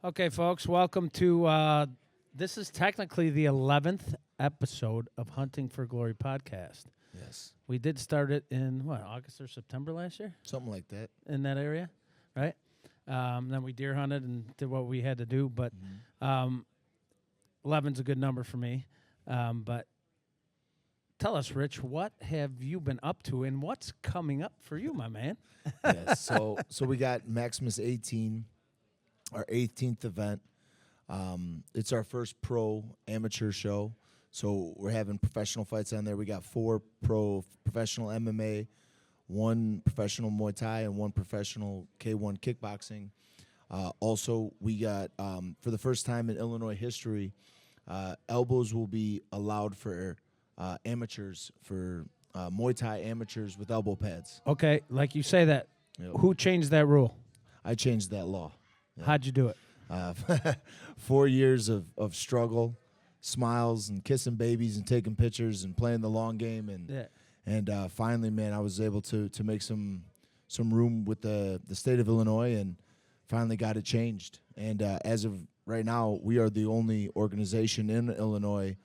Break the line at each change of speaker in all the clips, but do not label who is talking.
Okay, folks, welcome to this is technically the 11th episode of Hunting for Glory podcast.
Yes.
We did start it in, August or September last year?
Something like that.
In that area, right? Then we deer hunted and did what we had to do, but 11's a good number for me. But tell us, Rich, what have you been up to and what's coming up for you, my man?
Yes. So we got Maximus 18, our 18th event. It's our first pro amateur show. So we're having professional fights on there. We got 4 professional MMA, 1 professional Muay Thai, and 1 professional K1 kickboxing. Also, we got, for the first time in Illinois history, elbows will be allowed for amateurs, for Muay Thai amateurs with elbow pads.
Okay, like you say that.
Yep.
Who changed that rule?
I changed that law. Yeah.
How'd you do it?
4 years of struggle, smiles and kissing babies and taking pictures and playing the long game, and finally, man, I was able to make some room with the state of Illinois and finally got it changed. And as of right now, we are the only organization in Illinois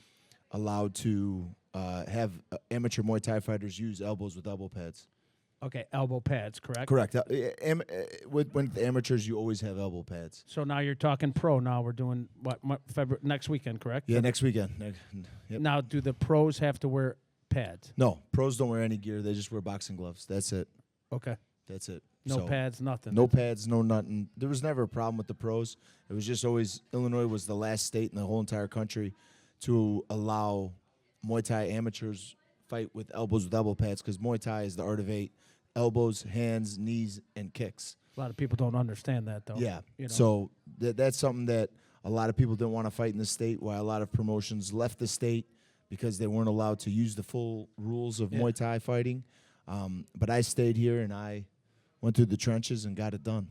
allowed to have amateur Muay Thai fighters use elbows with elbow pads.
Okay, elbow pads, correct?
Correct. When the amateurs, you always have elbow pads.
So now you're talking pro. Now we're doing February next weekend, correct?
Yeah, next weekend. Yep.
Now, do the pros have to wear pads?
No, pros don't wear any gear. They just wear boxing gloves. That's it.
Okay.
That's it.
No pads, nothing.
No pads, no nothing. There was never a problem with the pros. It was just always Illinois was the last state in the whole entire country to allow Muay Thai amateurs fight with elbow pads, because Muay Thai is the art of 8. Elbows, hands, knees, and kicks.
A lot of people don't understand that, though.
Yeah.
You know?
So that's something that a lot of people didn't want to fight in the state, why a lot of promotions left the state because they weren't allowed to use the full rules of Muay Thai fighting. But I stayed here, and I went through the trenches and got it done.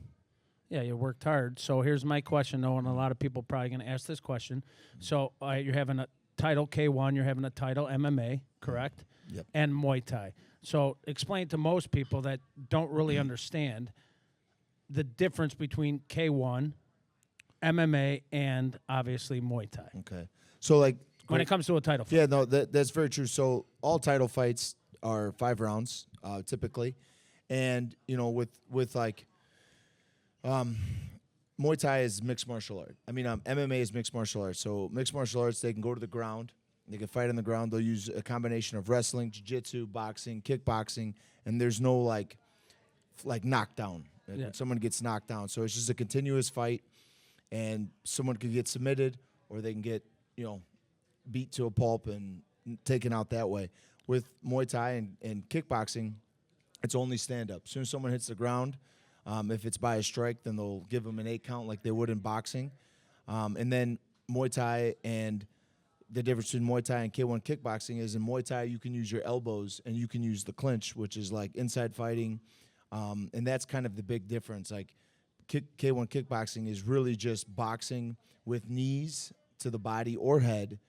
Yeah, you worked hard. So here's my question, though, and a lot of people probably going to ask this question. So you're having a title K1, you're having a title MMA, correct?
Yep.
And Muay Thai. So explain to most people that don't really understand the difference between K1, MMA, and obviously Muay Thai.
Okay. So, like,
when it comes to a title fight.
Yeah, no, that's very true. So all title fights are 5 rounds, typically. And, you know, with like Muay Thai is mixed martial art. I mean, MMA is mixed martial arts. So mixed martial arts, they can go to the ground. They can fight on the ground. They'll use a combination of wrestling, jiu-jitsu, boxing, kickboxing, and there's no like knockdown. Someone gets knocked down. So it's just a continuous fight, and someone could get submitted or they can get, beat to a pulp and taken out that way. With Muay Thai and kickboxing, it's only stand-up. As soon as someone hits the ground, if it's by a strike, then they'll give them an 8 count like they would in boxing. And then Muay Thai, and the difference between Muay Thai and K1 kickboxing is in Muay Thai you can use your elbows and you can use the clinch, which is like inside fighting. And that's kind of the big difference. Like K1 kickboxing is really just boxing with knees to the body or head,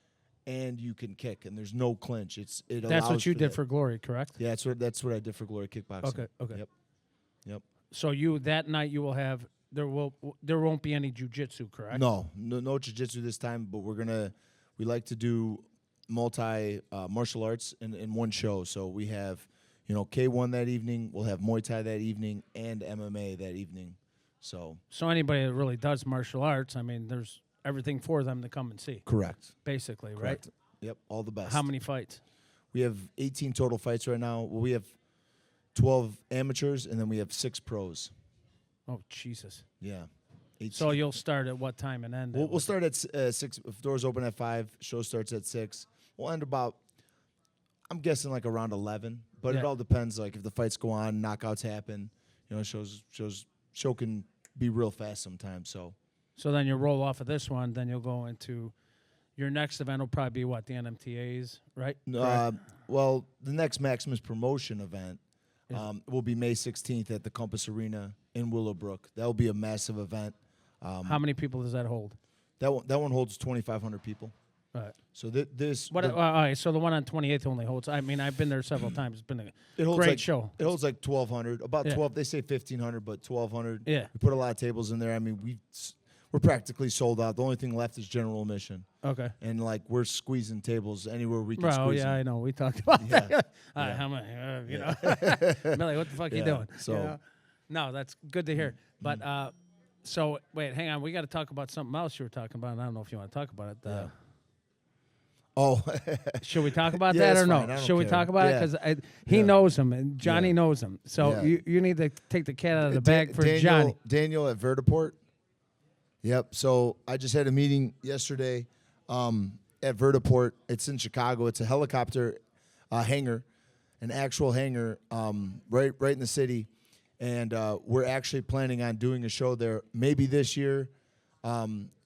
and you can kick, and there's no clinch.
That's what you did for Glory, correct?
Yeah, that's what I did for Glory Kickboxing.
Okay.
Yep.
So that night you will have there won't be any jiu-jitsu, correct?
No jiu-jitsu this time, but we like to do multi martial arts in one show. So we have, K1 that evening, we'll have Muay Thai that evening, and MMA that evening. So
anybody that really does martial arts, I mean, there's everything for them to come and see.
Correct.
Basically,
Correct.
Right?
Yep, all the best.
How many fights?
We have 18 total fights right now. Well, we have 12 amateurs, and then we have 6 pros.
Oh, Jesus.
Yeah. 18.
So you'll start at what time and end?
We'll start at 6. If doors open at 5, show starts at 6. We'll end about, I'm guessing, like around 11. But it all depends. Like if the fights go on, knockouts happen. Show can be real fast sometimes.
So then you'll roll off of this one. Then you'll go into your next event. Will probably be what, the NMTAs, right?
Well, the next Maximus promotion event will be May 16th at the Compass Arena in Willowbrook. That will be a massive event.
How many people does that hold?
That one holds 2,500 people.
Right.
So this.
All right. So the one on 28th only holds. I mean, I've been there several times. It's been a great show.
It holds like 1,200. About 12. They say 1,500, but 1,200.
Yeah.
We put a lot of tables in there. I mean, we're practically sold out. The only thing left is general admission.
Okay.
And like we're squeezing tables anywhere we can
Bro,
squeeze
yeah,
them.
I know. We talked about
Yeah.
that.
Yeah.
How many? Millie, what the fuck you
Yeah.
doing?
So-
You know? No, that's good to hear. But so wait, hang on. We got to talk about something else you were talking about. And I don't know if you want to talk about it.
Oh,
Should we talk about
Yeah,
that
that's
or no?
fine. I don't
Should we
care.
talk about
Yeah.
it? Because he
Yeah.
knows him and Johnny
Yeah.
knows him. So
Yeah.
you need to take the cat out of the bag for Johnny.
Daniel at Vertiport. Yep. So I just had a meeting yesterday at Vertiport. It's in Chicago. It's a helicopter hangar, an actual hangar right in the city. And we're actually planning on doing a show there maybe this year,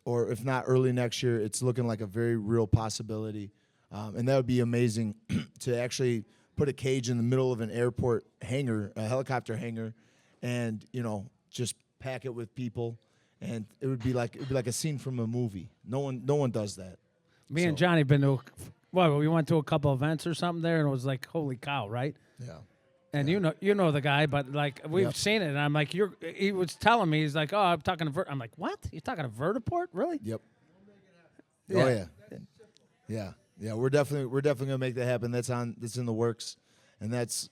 or if not early next year. It's looking like a very real possibility. And that would be amazing to actually put a cage in the middle of an airport hangar, a helicopter hangar, and, just pack it with people. And it would be like a scene from a movie. No one does that.
Me and Johnny been to, we went to a couple events or something there, and it was like, holy cow, right?
Yeah.
And you know the guy, but like we've
Yep.
seen it, and I'm like, he was telling me, he's like, oh, I'm talking to I'm like, what? You're talking to Vertiport, really?
Yep.
Yeah.
Oh yeah. Yeah. We're definitely gonna make that happen. That's in the works, and that's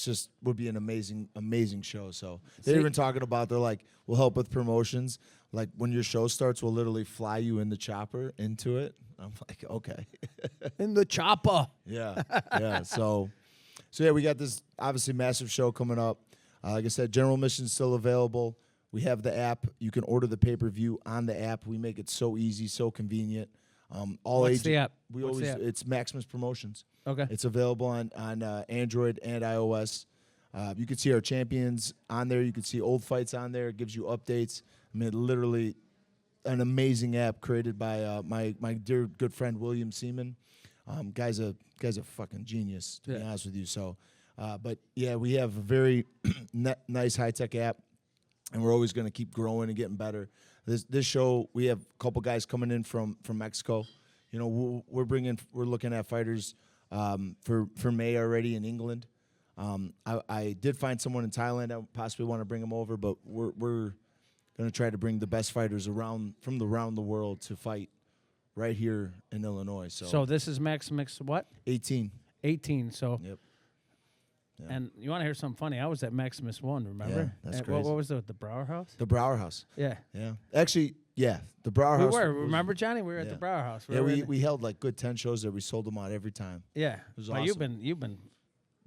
just would be an amazing show. So they're
See-
even talking about, they're like, we'll help with promotions. Like when your show starts, we'll literally fly you in the chopper into it. I'm like, okay.
In the chopper.
Yeah. Yeah. So yeah, we got this obviously massive show coming up. Like I said, general admission's still available. We have the app. You can order the pay-per-view on the app. We make it so easy, so convenient. All
What's
ages.
the app?
We
What's
always
the app?
It's Maximus Promotions.
Okay.
It's available on Android and iOS. You can see our champions on there. You can see old fights on there. It gives you updates. I mean, literally an amazing app created by my dear good friend William Seaman. Guy's a fucking genius, to be honest with you. So, but yeah, we have a very nice high tech app, and we're always going to keep growing and getting better. This show, we have a couple guys coming in from Mexico. We're looking at fighters for May already in England. I did find someone in Thailand. I possibly want to bring them over, but we're going to try to bring the best fighters from around the world to fight right here in Illinois.
So this is Maximus what?
18.
18. So.
Yep. Yeah.
And you want to hear something funny? I was at Maximus 1, remember?
Yeah, that's
What
crazy.
was it? The Brower House?
The Brower House.
Yeah.
Yeah. Actually, yeah. The Brower
We
House.
were.
was-
Remember, Johnny? We were at
yeah.
the Brower House.
Yeah,
were in
we held like good 10 shows there. We sold them out every time.
Yeah.
was
But
awesome.
you've been.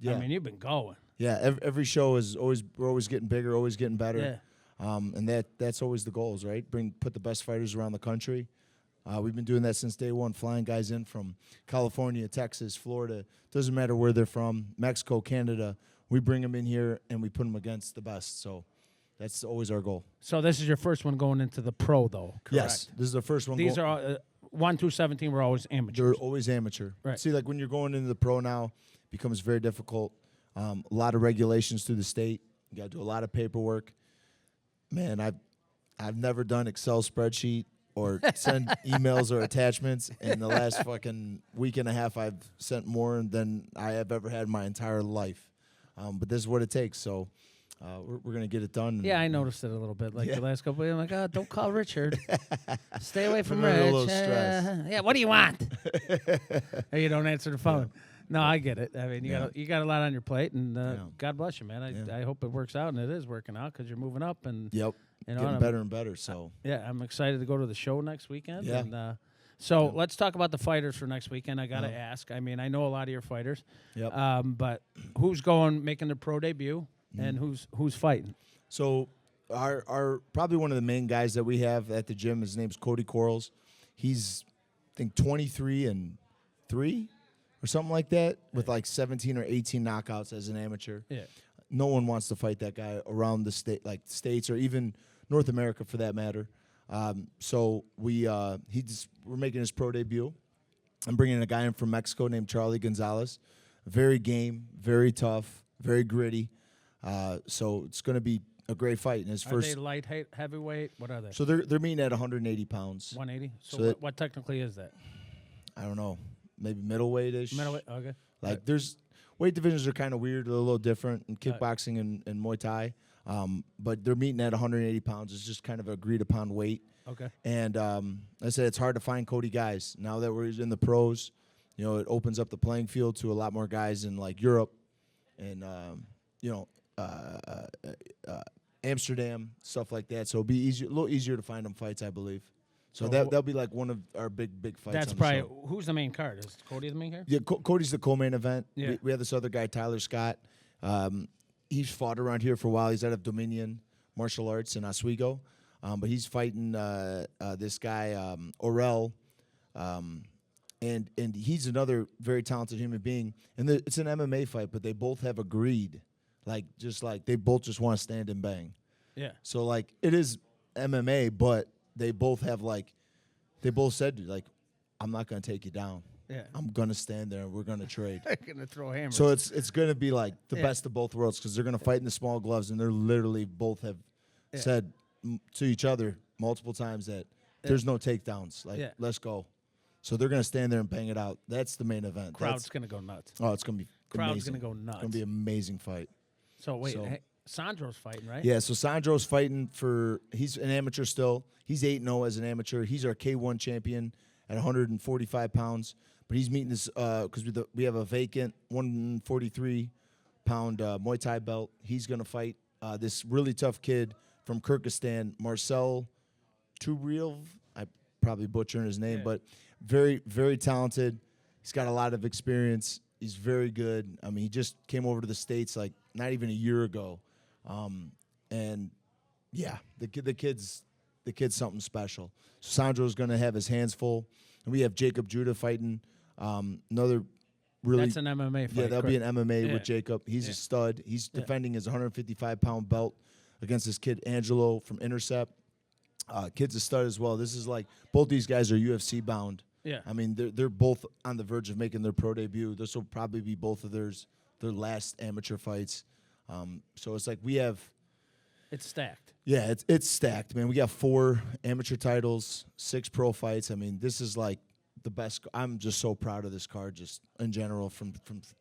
Yeah.
I mean, you've been going.
Yeah. Every show we're always getting bigger, always getting better.
Yeah.
And that's always the goals, right? Put the best fighters around the country. We've been doing that since day one, flying guys in from California, Texas, Florida. Doesn't matter where they're from, Mexico, Canada. We bring them in here and we put them against the best. So that's always our goal.
So this is your first one going into the pro, though, correct?
Yes, this is the first one.
These are all, 1 through 17 were always amateurs.
They're always amateur.
Right.
See, like when you're going into the pro now, it becomes very difficult. A lot of regulations through the state. You got to do a lot of paperwork. Man, I've never done Excel spreadsheet or send emails or attachments. In the last fucking week and a half, I've sent more than I have ever had in my entire life. But this is what it takes. So we're gonna get it done.
Yeah, I noticed it a little bit. Like
Yeah.
the last couple of days, I'm like, oh, don't call Richard. Stay away from
Put him under a
Rich.
little stress.
Yeah, what do you want? Hey, you don't answer the phone. No, I get it. I mean,
Yeah.
you got a lot on your plate, and
Yeah.
God bless you, man.
Yeah.
I hope it works out, and it is working out because you're moving up, and
Yep.
you know,
Getting
and
better and better. So
yeah, I'm excited to go to the show next weekend.
Yeah.
And, so let's talk about the fighters for next weekend. I got to ask. I mean, I know a lot of your fighters.
Yep.
But who's making their pro debut, and who's fighting?
So our probably one of the main guys that we have at the gym, his name's Cody Quarles. He's I think 23-3 or something like that, with like 17 or 18 knockouts as an amateur.
Yeah.
No one wants to fight that guy around the states or even North America for that matter. So we're making his pro debut. I'm bringing a guy in from Mexico named Charlie Gonzalez. Very game, very tough, very gritty. So it's going to be a great fight in his
Are
first.
they light, heavyweight? What are they?
So they're meeting at 180 pounds.
180. So,
So that-
what technically is that?
I don't know, maybe middleweight-ish.
Middleweight. Okay.
Like there's weight divisions are kind of weird, they're a little different in kickboxing and Muay Thai. But they're meeting at 180 pounds. It's just kind of agreed upon weight.
Okay.
And I said it's hard to find Cody guys. Now that we're in the pros, it opens up the playing field to a lot more guys in like Europe and Amsterdam, stuff like that. So it'll be a little easier to find them fights, I believe. So that'll be like one of our big fights.
That's
on
probably
the show.
who's the main card? Is Cody the main card?
Yeah, Cody's the co-main event.
Yeah.
We have this other guy, Tyler Scott. He's fought around here for a while. He's out of Dominion Martial Arts in Oswego. But he's fighting this guy, Orel. And he's another very talented human being. And it's an MMA fight, but they both have agreed. They both just want to stand and bang.
Yeah.
So, it is MMA, but they both have, they both said, I'm not going to take you down.
Yeah.
I'm going to stand there and we're going to trade.
They're going to throw hammers.
So it's going to be, the best of both worlds because they're going to fight in the small gloves, and they're literally both have said to each other multiple times that there's no takedowns. Let's go. So they're going to stand there and bang it out. That's the main event.
Crowd's going to go nuts.
Oh, it's going to be
Crowd's
amazing.
going to go nuts.
It's going to be an amazing fight.
So, wait, Sandro's fighting, right?
Yeah, so Sandro's fighting he's an amateur still. He's 8-0 as an amateur. He's our K1 champion at 145 pounds. But he's meeting this because we have a vacant 143-pound Muay Thai belt. He's going to fight this really tough kid from Kyrgyzstan, Marcel Tubriev. I probably butchering his name, but very, very talented. He's got a lot of experience. He's very good. I mean, he just came over to the States not even a year ago. And yeah, the kid's something special. Sandro's going to have his hands full. And we have Jacob Judah fighting another really.
That's an MMA fight.
Yeah, that'll be an MMA with Jacob. He's a stud. He's defending his 155-pound belt against this kid Angelo from Intercept. Kid's a stud as well. This is both these guys are UFC bound.
Yeah.
I mean, they're both on the verge of making their pro debut. This will probably be both of their last amateur fights. So it's we have.
It's stacked.
Yeah, it's stacked, man. We got 4 amateur titles, 6 pro fights. I mean, this is the best. I'm just so proud of this card, just in general, from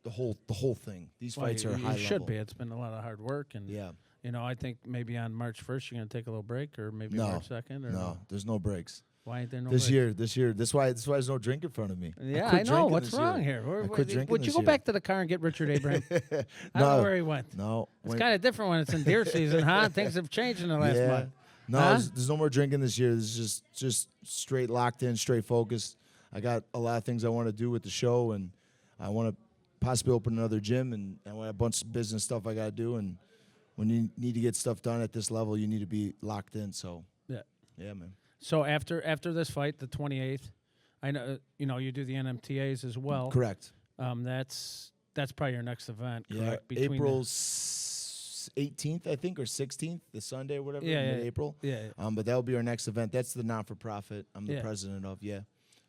the whole thing. These fights are high level.
It should be. It's been a lot of hard work, and
yeah.
I think maybe on March 1st you're going to take a little break, or maybe March 2nd. Or
no, there's no breaks.
Why ain't there no
this
breaks?
This year. That's why there's no drink in front of me.
Yeah, I know. What's wrong here?
I quit drinking
Would you
this
go
year.
back to the car and get Richard Abraham? I don't know where he went.
No.
It's kind of different when it's in deer season, huh? Things have changed in the last month.
No,
Huh?
there's no more drinking this year. This is just straight locked in, straight focused. I got a lot of things I want to do with the show, and I want to possibly open another gym, and I want a bunch of business stuff I got to do. And when you need to get stuff done at this level, you need to be locked in. So yeah, man.
So after this fight, the 28th, I know you do the NMTAs as well.
Correct.
That's probably your next event.
Yeah,
Correct?
April 18th, I think, or 16th, the Sunday or whatever, mid-April.
Yeah.
But that'll be our next event. That's the non-for-profit I'm the president of,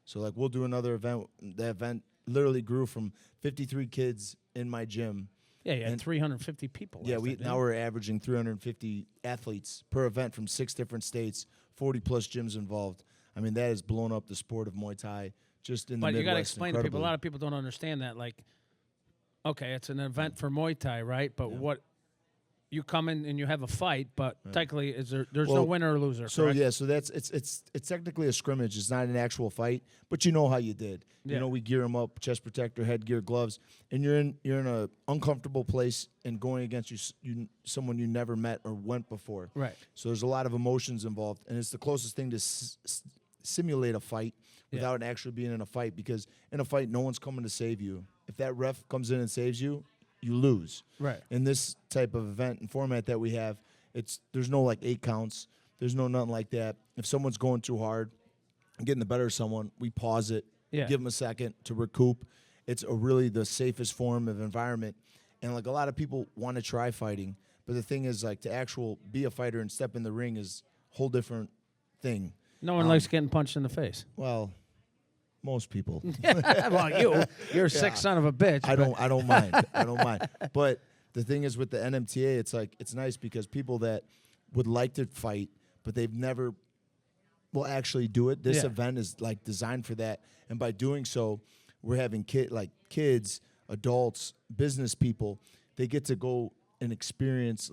So, we'll do another event. The event literally grew from 53 kids in my gym.
Yeah, you had 350 people.
Yeah, now we're averaging 350 athletes per event from 6 different states, 40-plus gyms involved. I mean, that has blown up the sport of Muay Thai just in the Midwest.
But you got to explain to people. A
incredibly.
lot of people don't understand that. Okay, it's an event for Muay Thai, right? But what you come in and you have a fight, but technically, there's no winner or loser.
So
correct?
so that's it's technically a scrimmage. It's not an actual fight, but you know how you did.
Yeah.
We gear them up, chest protector, headgear, gloves, and you're in a uncomfortable place and going against someone you never met or went before.
Right.
So there's a lot of emotions involved, and it's the closest thing to simulate a fight without actually being in a fight, because in a fight, no one's coming to save you. If that ref comes in and saves you, you lose.
Right.
In this type of event and format that we have, there's no 8 counts. There's no nothing like that. If someone's going too hard and getting the better of someone, we pause it, give them a second to recoup. It's really the safest form of environment. And a lot of people want to try fighting, but the thing is to be a fighter and step in the ring is a whole different thing.
No one likes getting punched in the face.
Well, most people.
Well, you're a sick son of a bitch.
I don't mind. I don't mind. But the thing is with the NMTA, it's nice because people that would like to fight, but they've never will actually do it. This event is designed for that. And by doing so, we're having kids, adults, business people, they get to go and experience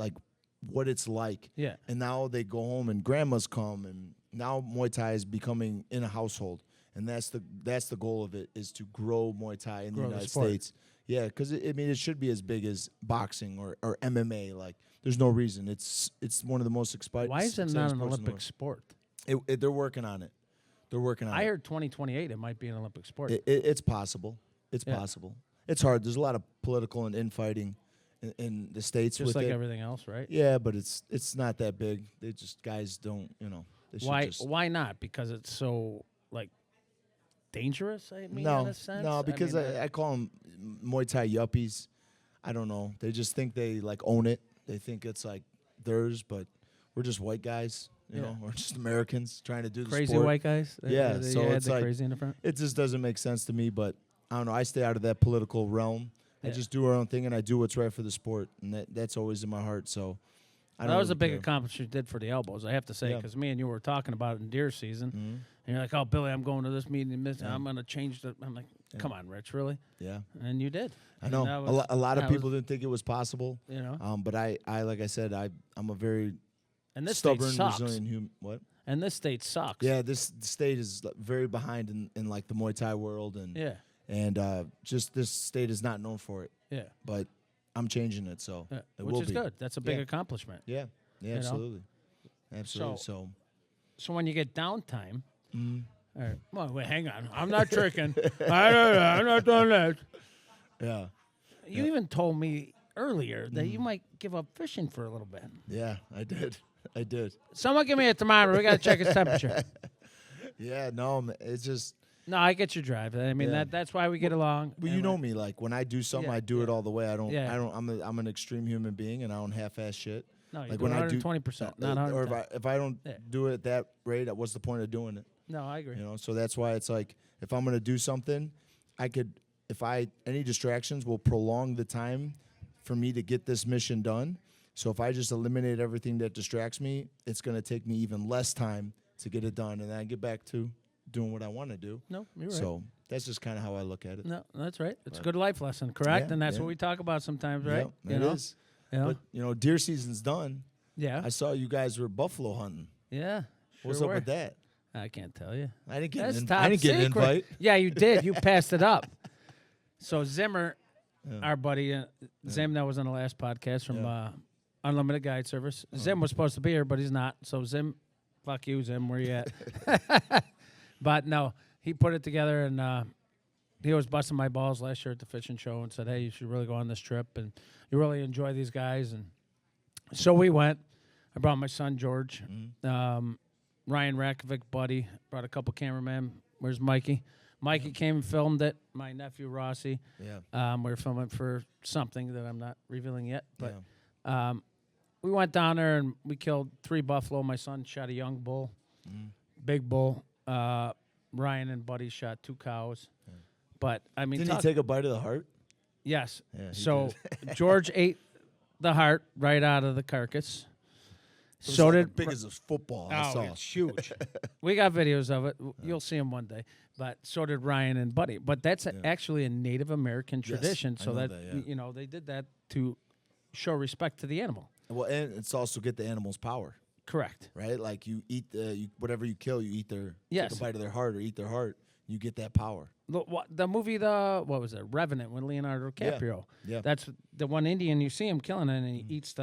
what it's like.
Yeah.
And now they go home and grandmas come, and now Muay Thai is becoming in a household, and that's the goal of it, is to grow Muay Thai in the United States. Yeah, because it should be as big as boxing or MMA. Like, there's no reason. It's one of the most exciting.
Why is it not an Olympic sport?
They're working on it. They're working on it.
I heard 2028 it might be an Olympic sport.
It's possible. It's possible. It's hard. There's a lot of political and infighting in the States.
Just
with
like
it.
everything else, right?
Yeah, but it's not that big. They just, guys don't, They should just,
Why not? Because it's so, like, dangerous, I mean,
no,
in a sense?
no, because I call them Muay Thai yuppies. I don't know. They just think they, like, own it. They think it's, like, theirs, but we're just white guys. You know, we're just Americans trying to do the
crazy
sport.
white guys?
Yeah, so it's
the
like,
crazy in the front?
it just doesn't make sense to me, but I don't know. I stay out of that political realm. I just do our own thing, and I do what's right for the sport, and that's always in my heart, so I don't
That was
really
a big
care.
accomplishment you did for the elbows, I have to say, because me and you were talking about it in deer season, and you're like, oh, Billy, I'm going to this meeting, and I'm going to change the... I'm like, come on, Rich, really?
Yeah.
And you did.
I know. A lot of people didn't think it was possible.
You know?
But I like I said, I'm a very
And this
stubborn,
state sucks.
resilient human. What?
And this state sucks.
Yeah, this state is very behind in like the Muay Thai world, and just this state is not known for it.
Yeah.
But I'm changing it, so it
which
will
is
be.
good. That's a big accomplishment.
Yeah,
know?
absolutely, absolutely.
So when you get downtime, all right, well, wait, hang on. I'm not tricking. I'm not doing that.
Yeah.
You even told me earlier that you might give up fishing for a little bit.
Yeah, I did. I did.
Someone give me a thermometer. We got to check his temperature.
Yeah, no, it's just.
No, I get your drive. I mean, that's why we get along.
Well, you know me. Like, when I do something, I do it all the way. I don't.
Yeah.
I'm an extreme human being, and I don't half-ass shit.
No, you
like
do
when
120%, not 100%.
Or if I don't do it at that rate, what's the point of doing it?
No, I agree.
So that's why it's like, if I'm gonna do something, any distractions will prolong the time for me to get this mission done. So if I just eliminate everything that distracts me, it's gonna take me even less time to get it done, and then I get back to doing what I want to do.
No, you're right.
So that's just kind of how I look at it.
No, that's right. It's a good life lesson, correct?
Yeah,
and that's
yeah.
what we talk about sometimes, right?
Yeah, it is.
Yeah.
But deer season's done.
Yeah.
I saw you guys were buffalo hunting.
Yeah.
What's
sure
up with
were.
that?
I can't tell you.
I didn't get
That's
an
top
I didn't get an
secret.
invite.
Yeah, you did. You passed it up. So Zimmer, our buddy, Zim, that was on the last podcast from Unlimited Guide Service. Zim was supposed to be here, but he's not. So Zim, fuck you, Zim. Where you at? But no, he put it together, and he was busting my balls last year at the fishing show and said, hey, you should really go on this trip, and you really enjoy these guys. And so we went. I brought my son, George. Ryan Rakovic, buddy. Brought a couple cameramen. Where's Mikey? Mikey came and filmed it. My nephew, Rossi.
Yeah.
We were filming for something that I'm not revealing yet. But we went down there, and we killed 3 buffalo. My son shot a young bull, big bull. Ryan and Buddy shot 2 cows. Yeah. But, I mean...
Didn't he take a bite of the heart?
Yes.
Yeah,
so George ate the heart right out of the carcass.
So
So
like
did...
as big as a football. I saw.
It's huge. We got videos of it. You'll see them one day. But so did Ryan and Buddy. But that's actually a Native American tradition.
I
So
know
that, they did that to show respect to the animal.
Well, and it's also get the animal's power.
Correct.
Right? Like, you eat whatever you kill, you eat
Yes.
take a bite of their heart or eat their heart. You get that power.
The movie, what was it, Revenant, with Leonardo DiCaprio.
Yeah.
That's the one Indian, you see him killing it, and he eats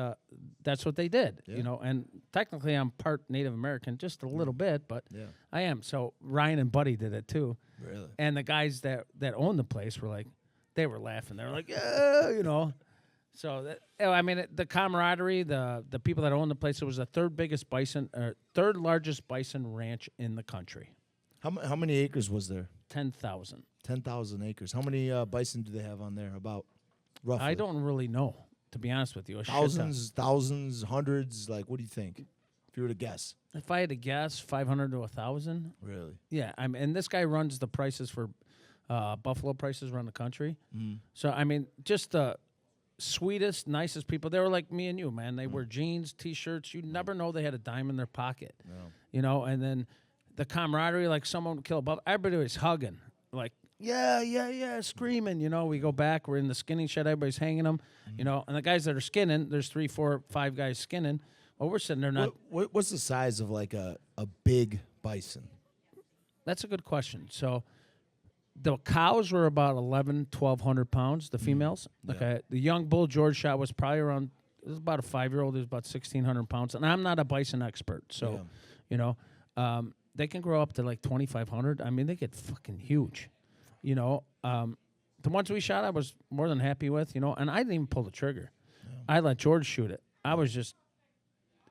that's what they did,
Yeah.
And technically I'm part Native American, just a little bit, but
Yeah.
I am. So Ryan and Buddy did it too.
Really?
And the guys that owned the place were like, they were laughing. They were like, yeah, So, the camaraderie, the people that owned the place, it was the third largest bison ranch in the country.
How many acres was there?
10,000.
10,000 acres. How many bison do they have on there? About, roughly?
I don't really know, to be honest with you.
Thousands, hundreds. Like, what do you think? If you were to guess.
If I had to guess, 500 to 1,000.
Really?
Yeah, and this guy runs the prices for buffalo prices around the country. So, just the sweetest, nicest people. They were like me and you, man. They wear jeans, T-shirts. You never know they had a dime in their pocket.
No.
And then the camaraderie, like someone would kill a buffalo. Everybody was hugging. Like, yeah, screaming. You know, we go back. We're in the skinning shed. Everybody's hanging them. You know, and the guys that are skinning, there's 3, 4, 5 guys skinning. Well, we're sitting there not.
What's the size of like a big bison?
That's a good question. So the cows were about 1,200 pounds, the females. Okay. The young bull George shot was probably around, it was about a 5-year-old. It was about 1,600 pounds. And I'm not a bison expert. So, you know, they can grow up to like 2,500. I mean, they get fucking huge. You know, the ones we shot, I was more than happy with, you know, and I didn't even pull the trigger. I let George shoot it. I was just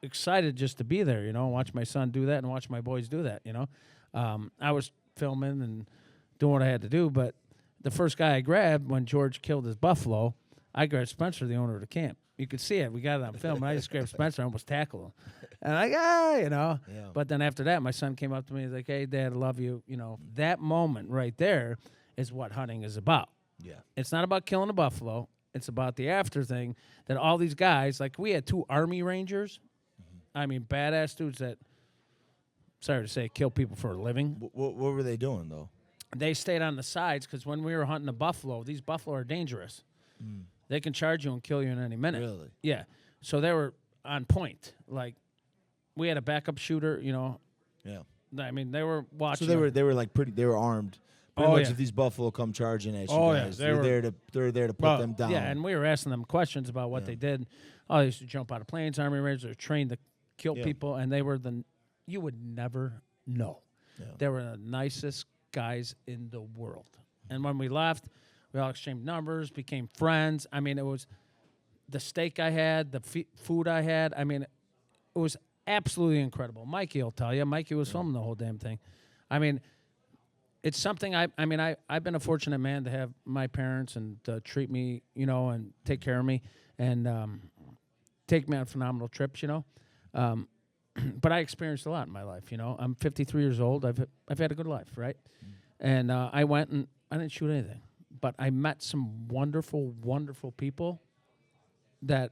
excited just to be there, you know, watch my son do that and watch my boys do that, you know. I was filming and doing what I had to do, but the first guy I grabbed when George killed his buffalo, I grabbed Spencer, the owner of the camp. You could see it. We got it on film. And I just grabbed Spencer and almost tackled him. And you know. Yeah. But then after that, my son came up to me. He's like, hey, Dad, I love you. You know, that moment right there is what hunting is about. Yeah. It's not about killing a buffalo. It's about the after thing that all these guys, like we had 2 Army Rangers. I mean, badass dudes that, sorry to say, kill people for a living.
What were they doing, though?
They stayed on the sides because when we were hunting a buffalo, these buffalo are dangerous. They can charge you and kill you in any minute.
Really?
Yeah. So they were on point. Like, we had a backup shooter, you know. Yeah. I mean, they were watching.
So they were like they were armed. Pretty much if these buffalo come charging at you guys, they're there to put them down.
Yeah, and we were asking them questions about what they did. Oh, they used to jump out of planes, Army Rangers, they were trained to kill people, and they were you would never know. Yeah. They were the nicest guys in the world. And when we left, we all exchanged numbers, became friends. I mean, it was the steak I had, the food I had. I mean, it was absolutely incredible. Mikey will tell you. Mikey was filming the whole damn thing. I mean, it's something I've been a fortunate man to have my parents and treat me, you know, and take care of me and take me on phenomenal trips, you know. But I experienced a lot in my life, you know. I'm 53 years old. I've had a good life, right? And I went and I didn't shoot anything. But I met some wonderful, wonderful people that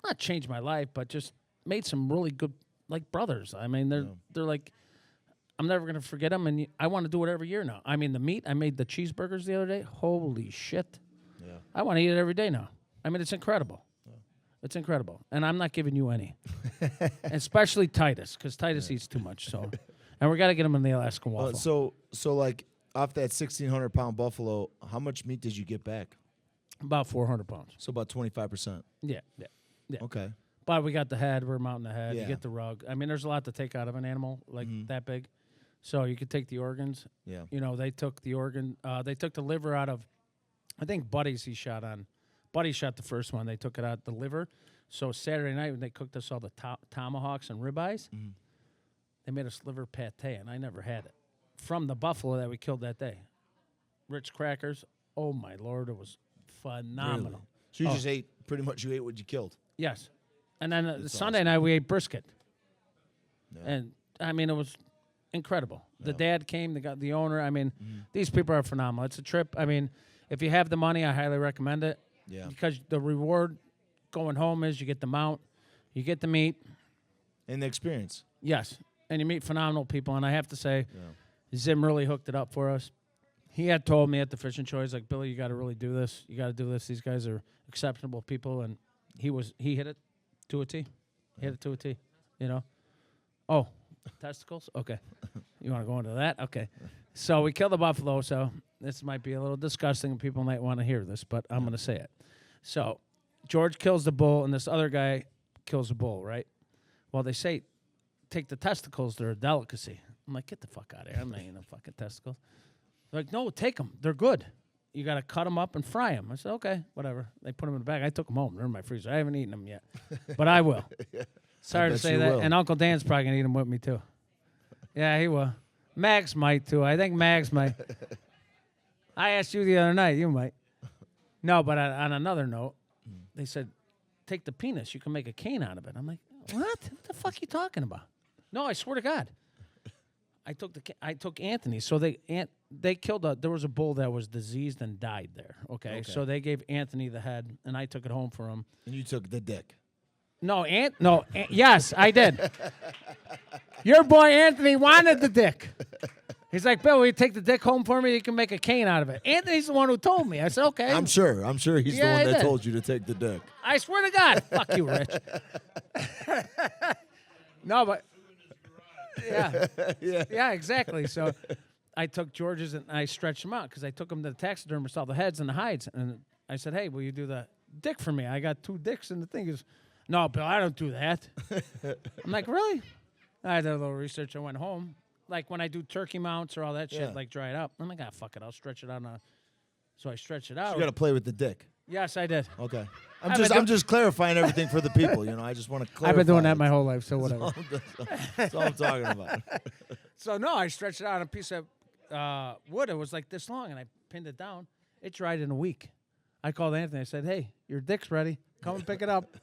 not changed my life, but just made some really good, like, brothers. I mean, they're like, I'm never going to forget them, and I want to do it every year now. I mean, the meat, I made the cheeseburgers the other day. Holy shit. Yeah. I want to eat it every day now. I mean, it's incredible. Yeah. It's incredible. And I'm not giving you any. Especially Titus, because Titus eats too much. So, and we got to get him in the Alaskan waffle.
So like, off that 1,600-pound buffalo, how much meat did you get back?
About 400 pounds.
So about 25%.
Yeah.
Okay.
But we got the head. We're mounting the head. Yeah. You get the rug. I mean, there's a lot to take out of an animal like that big. So you could take the organs. Yeah. You know, they took the organ. They took the liver out of, I think Buddy's he shot on. Buddy shot the first one. They took it out the liver. So Saturday night when they cooked us all the tomahawks and ribeyes, they made us liver pate, and I never had it. From the buffalo that we killed that day. Ritz crackers. Oh, my Lord. It was phenomenal.
Really? So you just ate, pretty much you ate what you killed?
Yes. And then Sunday night we ate brisket. Yeah. And, I mean, it was incredible. Yeah. The dad came, the owner. I mean, these people are phenomenal. It's a trip. I mean, if you have the money, I highly recommend it. Yeah. Because the reward going home is you get the mount, you get the meat.
And the experience.
Yes. And you meet phenomenal people. And I have to say, Zim really hooked it up for us. He had told me at the fishing show, he's like, Billy, you got to really do this. You got to do this. These guys are exceptional people. And he hit it to a T. He hit it to a T, you know. Oh, testicles? Okay. You want to go into that? Okay. So we killed the buffalo. So this might be a little disgusting and people might want to hear this, but I'm going to say it. So George kills the bull and this other guy kills the bull, right? Well, they say take the testicles. They're a delicacy. I'm like, get the fuck out of here. I'm not eating no fucking testicles. They're like, no, take them. They're good. You got to cut them up and fry them. I said, okay, whatever. They put them in the bag. I took them home. They're in my freezer. I haven't eaten them yet, but I will. Sorry to say that. Will. And Uncle Dan's probably going to eat them with me, too. Yeah, he will. Mags might, too. I think Mags might. I asked you the other night. You might. No, but on another note, they said, take the penis. You can make a cane out of it. I'm like, what? What the fuck are you talking about? No, I swear to God. I took Anthony. So they killed there was a bull that was diseased and died there. Okay. So they gave Anthony the head, and I took it home for him.
And you took the dick.
No, yes, I did. Your boy Anthony wanted the dick. He's like, Bill, will you take the dick home for me? You can make a cane out of it. Anthony's the one who told me. I said, okay.
I'm sure he's the
Yeah,
one
he
that
did.
told you to take the dick.
I swear to God. Fuck you, Rich. No, but yeah, exactly. So I took George's and I stretched them out because I took them to the taxidermist, all the heads and the hides, and I said, hey, will you do the dick for me? I got 2 dicks in the thing. He goes, no, Bill, I don't do that. I'm like, really? I did a little research. I went home. Like when I do turkey mounts or all that shit, like dry it up. I'm like, fuck it, I'll stretch it out. So I stretch it out.
You got to play with the dick.
Yes, I did.
Okay. I'm just clarifying everything for the people. You know, I just want to clarify.
I've been doing that my whole life, so whatever.
That's all I'm talking about.
So no, I stretched it out on a piece of wood. It was like this long, and I pinned it down. It dried in a week. I called Anthony. I said, hey, your dick's ready. Come and pick it up.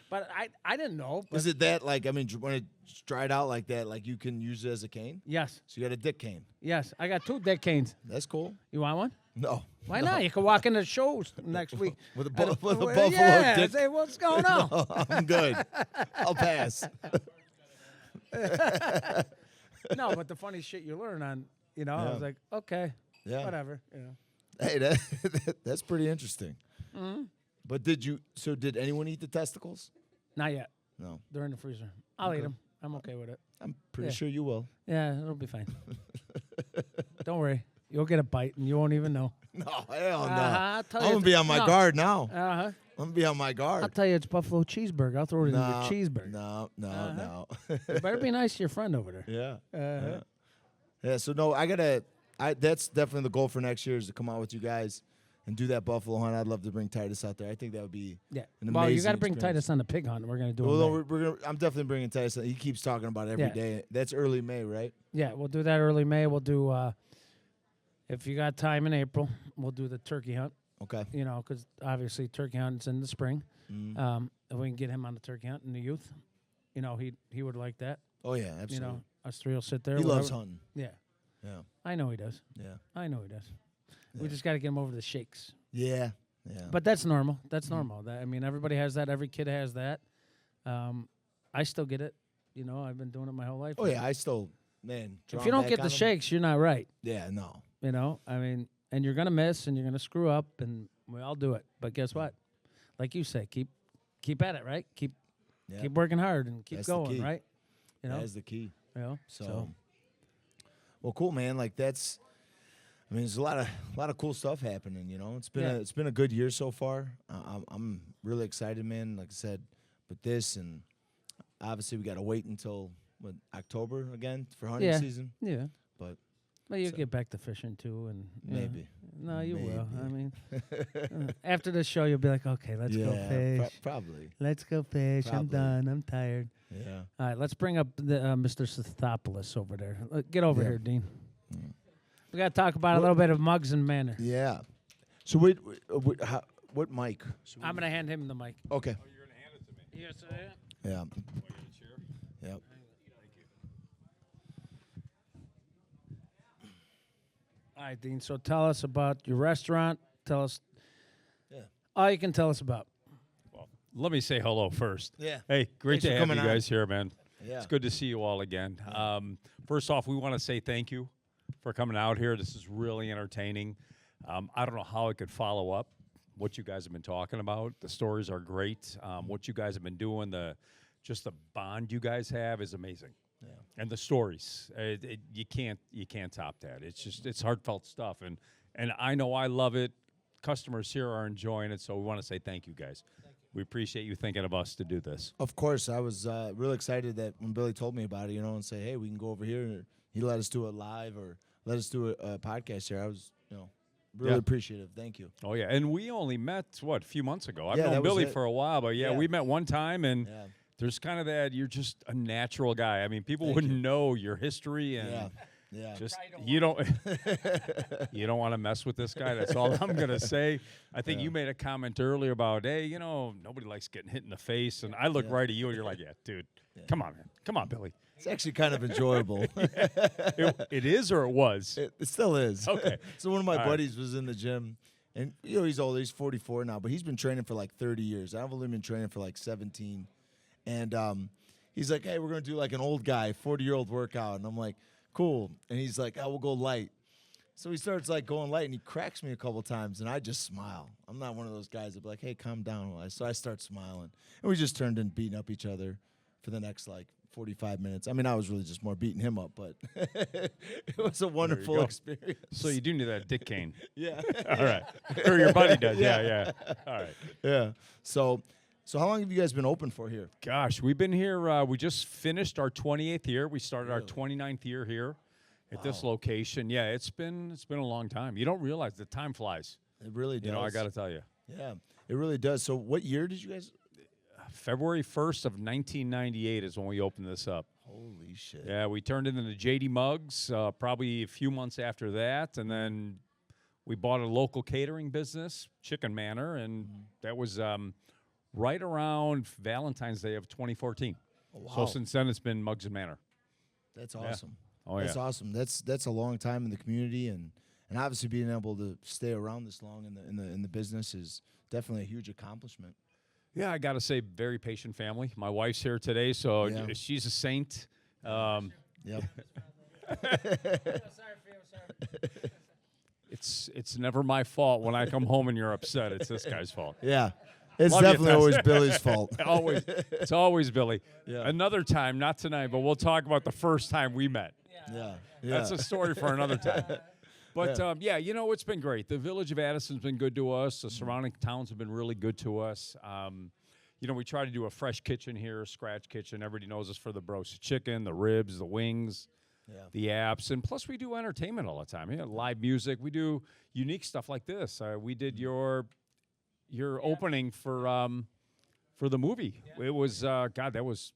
But I didn't know.
Is it that, like, I mean, when it's dried out like that, like you can use it as a cane?
Yes.
So you got a dick cane.
Yes. I got 2 dick canes.
That's cool.
You want one?
No.
Why not? You can walk into shows next week.
With a buffalo dick?
Say, what's going on?
No, I'm good. I'll pass.
No, but the funny shit you learn on, I was like, okay, whatever.
Hey, that's pretty interesting. Mm-hmm. But did anyone eat the testicles?
Not yet.
No.
They're in the freezer. I'll eat them. I'm okay with it.
I'm pretty sure you will.
Yeah, it'll be fine. Don't worry. You'll get a bite and you won't even know.
No, hell no.
I'm
I'm going to be on my guard now.
Uh-huh.
I'm going to be on my guard.
I'll tell you it's buffalo cheeseburger. I'll throw it in your cheeseburger.
No.
You better be nice to your friend over there.
Yeah. Yeah, so no, that's definitely the goal for next year is to come out with you guys and do that buffalo hunt. I'd love to bring Titus out there. I think that would be an amazing
Well, you got to bring
experience.
Titus on the pig hunt. We're going to do it.
I'm definitely bringing Titus. He keeps talking about it every day. That's early May, right?
Yeah, we'll do that early May. We'll do, if you got time in April, we'll do the turkey hunt.
Okay.
Because obviously turkey hunt's in the spring. If we can get him on the turkey hunt in the youth, he would like that.
Oh, yeah, absolutely.
Us 3 will sit there.
He loves hunting.
Yeah.
Yeah.
I know he does.
Yeah.
I know he does. We just got to get him over the shakes.
Yeah. Yeah.
But that's normal. That's normal. Everybody has that. Every kid has that. I still get it. I've been doing it my whole life.
Oh, yeah, I still, man.
If you don't get the shakes, you're not right.
Yeah, no.
And you're going to miss and you're going to screw up, and we all do it. But guess what? Like you say, keep at it, right? Keep working hard and keep going, right?
That is the key.
So.
Well, cool, man. Like there's a lot of cool stuff happening. It's been a good year so far. I'm really excited, man. Like I said, with this, and obviously we got to wait until October again for hunting season.
Yeah.
But
you'll get back to fishing too, and
maybe.
No, you will. After the show, you'll be like, okay, let's go fish.
Probably.
Let's go fish.
Probably.
I'm done. I'm tired.
Yeah.
All right, let's bring up the Mr. Stathopoulos over there. Get over here, Dean. We got to talk about a little bit of Muggs-N-Manor.
Yeah. So what mic?
I'm going to hand him the mic.
Okay.
Oh, you're going to hand it to me?
Yes, I am.
Yeah.
Oh, you're going to share?
Yep.
Thank you.
All right, Dean. So tell us about your restaurant. Tell us all you can tell us about.
Well, let me say hello first.
Yeah.
Hey, great
Thanks for
to have you
coming
guys here, man.
Yeah.
It's good to see you all again. First off, we want to say thank you for coming out here. This is really entertaining. I don't know how I could follow up what you guys have been talking about. The stories are great. What you guys have been doing, just the bond you guys have is amazing. Yeah. And the stories, you can't top that. It's heartfelt stuff, and I know I love it. Customers here are enjoying it, so we want to say thank you, guys. We appreciate you thinking of us to do this.
Of course, I was really excited that when Billy told me about it, and say, hey, we can go over here. He let us do it live or let us do a podcast here. I was, really appreciative. Thank you.
Oh, yeah, and we only met, a few months ago. I've
Yeah,
known
that was
Billy
it.
for a while, but, we met one time, and there's kind of that you're just a natural guy. I mean, people wouldn't know your history and just you don't want to mess with this guy. That's all I'm going to say. I think you made a comment earlier about, hey, nobody likes getting hit in the face, and I look right at you, and you're like, dude, come on, man. Come on, Billy.
It's actually kind of enjoyable.
It is or it was?
It still is.
Okay.
So one of my buddies was in the gym, and he's old. He's 44 now, but he's been training for like 30 years. I've only been training for like 17. And he's like, hey, we're going to do like an old guy, 40-year-old workout. And I'm like, cool. And he's like, I will go light. So he starts like going light, and he cracks me a couple times, and I just smile. I'm not one of those guys that be like, hey, calm down. So I start smiling. And we just turned in beating up each other for the next like 45 minutes. I mean, I was really just more beating him up, but it was a wonderful experience.
So you do need that dick cane.
Yeah.
All right. Or your buddy does. Yeah. All right.
Yeah. So how long have you guys been open for here?
Gosh, we've been here. We just finished our 28th year. We started our 29th year here at this location. Yeah, it's been a long time. You don't realize the time flies.
It really does.
You know, I got to tell you.
Yeah, it really does. So what year did you guys?
February 1st of 1998 is when we opened this up.
Holy shit.
Yeah, we turned it into JD Muggs probably a few months after that, and then we bought a local catering business, Manor, and that was right around Valentine's Day of 2014.
Oh, wow.
So since then, it's been Muggs-N-Manor.
That's awesome.
Oh,
That's awesome. That's a long time in the community, and obviously being able to stay around this long in the business is definitely a huge accomplishment.
Yeah, I got to say, very patient family. My wife's here today, so she's a saint.
Yep.
It's never my fault when I come home and you're upset. It's this guy's fault.
Yeah. It's
Love you,
definitely
Tess.
always Billy's fault.
It's always Billy.
Yeah.
Another time, not tonight, but we'll talk about the first time we met.
Yeah.
That's a story for another time. But, you know, it's been great. The village of Addison's been good to us. The surrounding towns have been really good to us. You know, we try to do a fresh kitchen here, a scratch kitchen. Everybody knows us for the roasted chicken, the ribs, the wings, the apps. And plus, we do entertainment all the time. Live music. We do unique stuff like this. We did your opening for the movie. It was, that was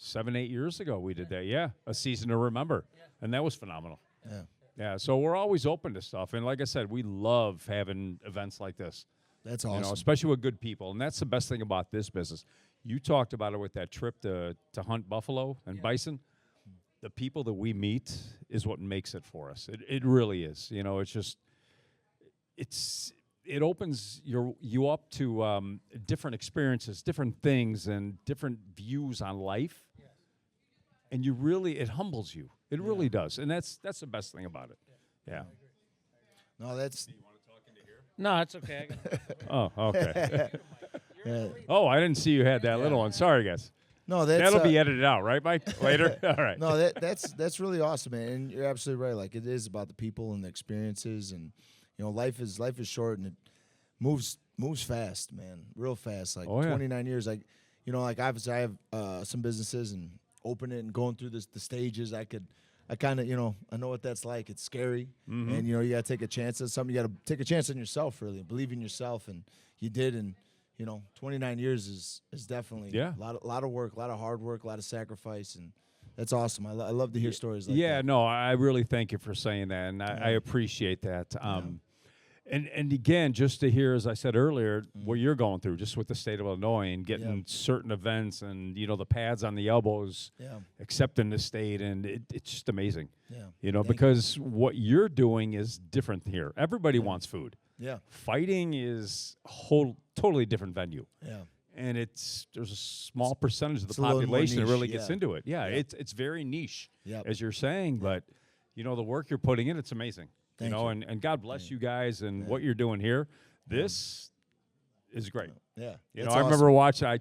7-8 years ago we did that. Yeah, A Season to Remember. And that was phenomenal.
Yeah.
Yeah, so we're always open to stuff. And like I said, we love having events like this.
That's awesome.
You know, especially with good people. And that's the best thing about this business. You talked about it with that trip to hunt buffalo and bison. The people that we meet is what makes it for us. It really is. You know, it's just, it opens you up to different experiences, different things, and different views on life. And it humbles you. It really does. And that's the best thing about it. Yeah.
No, that's.
Do you want to talk into here?
No, it's okay.
Oh, okay. Oh, I didn't see you had that little one. Sorry, guys.
No,
that'll be edited out, right, Mike? Later. All right.
No, that's really awesome, man. And you're absolutely right. Like, it is about the people and the experiences, and you know, life is short, and it moves fast, man, real fast. Like 29 years. Like, you know, like obviously I have some businesses and open it and going through the stages. I kind of, you know, I know what that's like. It's scary, and you know, you got to take a chance at something. You got to take a chance on yourself, really, and believe in yourself, and you did. And you know, 29 years is definitely a lot of work, a lot of hard work, a lot of sacrifice, and that's awesome. I love to hear stories like that.
Yeah, no, I really thank you for saying that, and I appreciate that. And again, just to hear, as I said earlier, what you're going through, just with the state of Illinois and getting certain events, and you know, the pads on the elbows, accepting the state, and it's just amazing. Yeah, you know, because what you're doing is different here. Everybody wants food. Yeah, fighting is a totally different venue. Yeah, and there's a small percentage of the population that really gets into it. Yeah, it's very niche, as you're saying, but you know, the work you're putting in, it's amazing.
Thank
you know,
you.
and God bless you guys and what you're doing here. This is great.
Yeah,
you know, I remember watching.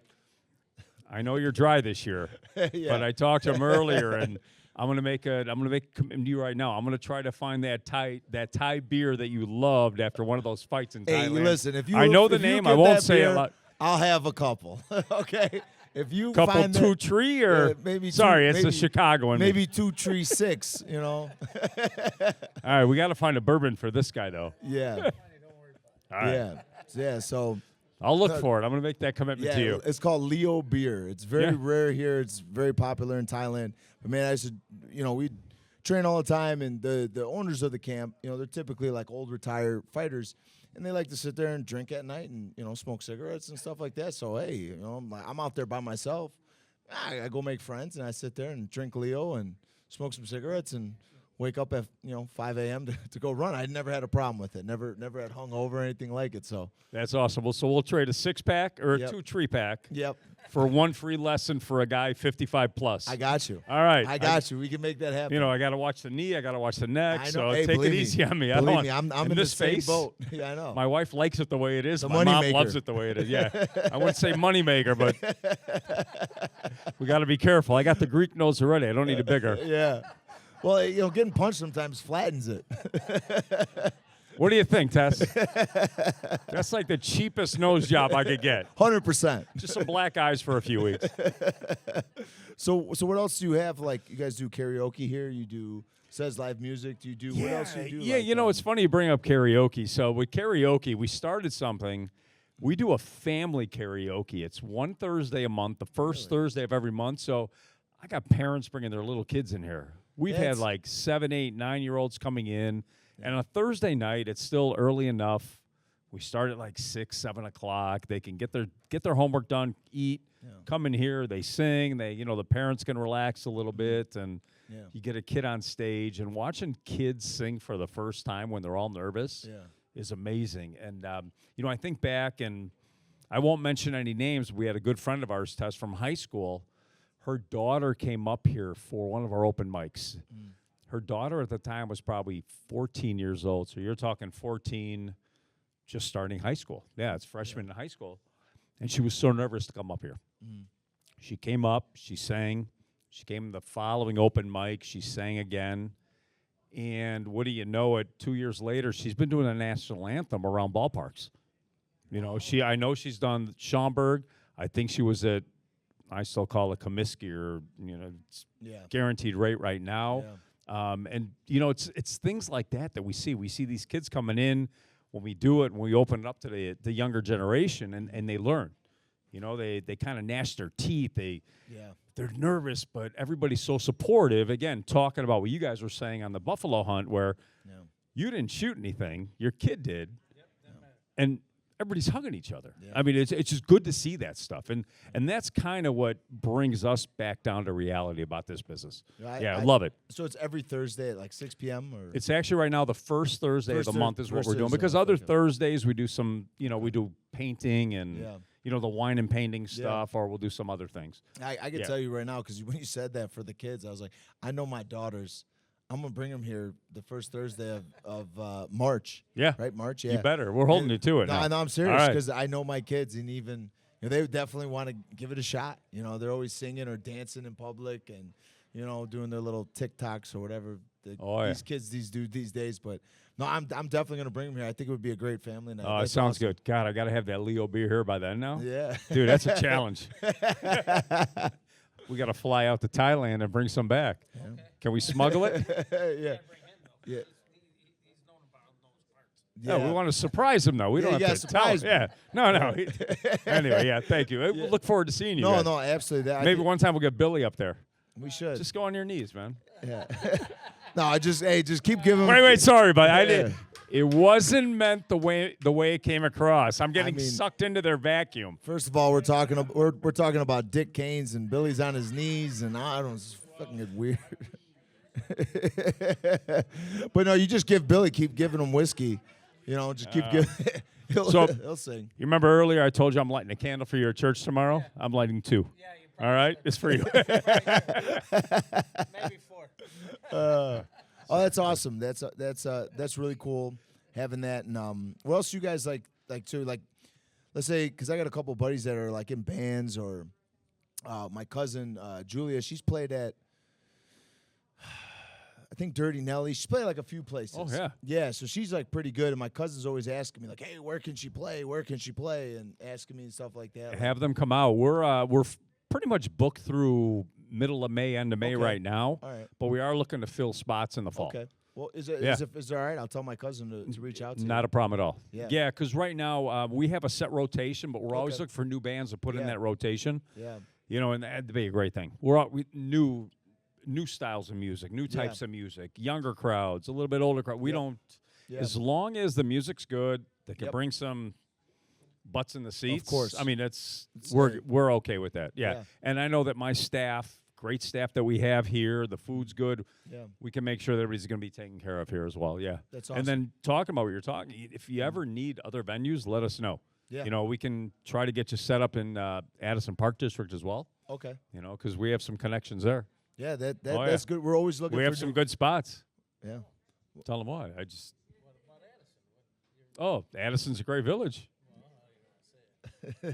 I know you're dry this year, but I talked to him earlier, and I'm gonna make a commitment to you right now. I'm gonna try to find that Thai beer that you loved after one of those fights in Thailand.
Hey, listen, if you
I know the name, I won't say
beer,
it. Loud.
I'll have a couple. Okay. If you
couple
find
two tree or
maybe
sorry,
two,
it's a Chicagoan.
Maybe 2 3 6. You know.
All right, we got to find a bourbon for this guy though.
Yeah.
All right.
Yeah. So
I'll look for it. I'm gonna make that commitment to you.
It's called Leo beer. It's very rare here. It's very popular in Thailand. But man, we train all the time, and the owners of the camp, you know, they're typically like old retired fighters. And they like to sit there and drink at night and, you know, smoke cigarettes and stuff like that. So, hey, you know, I'm out there by myself. I go make friends, and I sit there and drink Leo and smoke some cigarettes, and wake up at 5 a.m. to go run. I never had a problem with it. Never had hungover or anything like it. So
That's awesome. Well, so we'll trade a 6-pack or a
Yep.
2 3-pack
yep,
for one free lesson for a guy 55 plus.
I got you.
All right.
I got you. We can make that happen.
You know, I got to watch the knee. I got to watch the neck.
I know.
So
Hey,
take it
believe me.
easy on me. I
Believe
don't,
me, I'm in
this
the same
face,
boat. Yeah, I know.
My wife likes it the way it is.
The
My
money
mom
maker.
loves it the way it is. Yeah. I wouldn't say money maker, but we got to be careful. I got the Greek nose already. I don't need a bigger.
Yeah. Well, getting punched sometimes flattens it.
What do you think, Tess? That's like the cheapest nose job I could get.
100%.
Just some black eyes for a few weeks.
So what else do you have? Like, you guys do karaoke here? You do says live music? Do you do what else do you do?
Yeah,
like,
it's funny you bring up karaoke. So with karaoke, we started something. We do a family karaoke. It's one Thursday a month, the first Thursday of every month. So I got parents bringing their little kids in here. We've had like 7, 8, 9-year-olds coming in. And on a Thursday night, it's still early enough. We start at like 6, 7 o'clock. They can get their homework done, eat, come in here. They sing. The parents can relax a little bit, and you get a kid on stage. And watching kids sing for the first time when they're all nervous is amazing. And I think back, and I won't mention any names. We had a good friend of ours, Tess, from high school. Her daughter came up here for one of our open mics. Her daughter at the time was probably 14 years old. So you're talking 14, just starting high school. Yeah, it's freshman in high school. And she was so nervous to come up here. She came up, she sang. She came the following open mic, she sang again. And what do you know it, 2 years later, she's been doing a national anthem around ballparks. I know she's done Schaumburg. I think she was at, I still call it Comiskey, or, it's guaranteed rate right now. And it's things like that we see. We see these kids coming in when we do it, when we open it up to the younger generation, and they learn. They kind of gnash their teeth. They're nervous, but everybody's so supportive. Again, talking about what you guys were saying on the buffalo hunt, where you didn't shoot anything, your kid did, and everybody's hugging each other. I mean, it's just good to see that stuff, and that's kind of what brings us back down to reality about this business. I love it.
So it's every Thursday at like 6 p.m. or
it's actually right now the first Thursday of the month is what we're doing, because other Thursdays we do some, we do painting and the wine and painting stuff, or we'll do some other things.
I can tell you right now, because when you said that for the kids, I was like, I know my daughters. I'm going to bring them here the first Thursday of March.
Yeah.
Right, March?
You better. We're holding you to it now.
No, I'm serious,
All
because I know my kids, and even they would definitely want to give it a shot. They're always singing or dancing in public and, doing their little TikToks or whatever these kids do these days. But, no, I'm definitely going to bring them here. I think it would be a great family night.
Oh, it sounds good. God, I got to have that Leo beer here by then now.
Yeah.
Dude, that's a challenge. We got to fly out to Thailand and bring some back. Okay. Can we smuggle it?
Yeah.
No, we want to surprise him, though. We don't have to tell him. Yeah. No. Anyway, thank you. We'll look forward to seeing you guys.
No, absolutely.
Maybe one time we'll get Billy up there.
We should.
Just go on your knees, man.
Yeah. No, just keep giving.
Wait, sorry, but I didn't. It wasn't meant the way it came across. I'm getting sucked into their vacuum.
First of all, we're talking about Dick Canes, and Billy's on his knees, and I don't know, it's fucking weird. But no, you just keep giving him whiskey. Just keep giving. He'll sing.
You remember earlier I told you I'm lighting a candle for your church tomorrow? Yeah. I'm lighting 2. Yeah, all right? It's for you.
Maybe 4.
Oh, that's awesome. That's really cool having that. And what else you guys like too? Like, let's say, because I got a couple buddies that are like in bands, or my cousin Julia, she's played at I think Dirty Nelly. She's played like a few places.
Oh yeah.
Yeah, so she's like pretty good. And my cousin's always asking me like, "Hey, where can she play? Where can she play?" And asking me and stuff like that.
Have them come out. We're pretty much booked through middle of May, end of May right now.
All right.
But we are looking to fill spots in the fall.
Okay. Well, is it all right? I'll tell my cousin to reach out to you.
Not a problem at all.
Yeah.
Because right now we have a set rotation, but we're always looking for new bands to put in that rotation.
Yeah.
And that'd be a great thing. We new styles of music, new types of music, younger crowds, a little bit older crowd. We don't, as long as the music's good, they can bring some butts in the seats.
Of course.
I mean, we're okay with that. Yeah. And I know that my staff, great staff that we have here. The food's good.
Yeah.
We can make sure that everybody's going to be taken care of here as well. Yeah.
That's awesome.
And then talking about what you're talking, if you ever need other venues, let us know.
Yeah.
You know, we can try to get you set up in Addison Park District as well.
Okay.
You know, because we have some connections there.
Yeah,
Oh,
that's good. We're always looking
We
for
have some good spots.
Yeah.
Tell them what. Oh, Addison's a great village.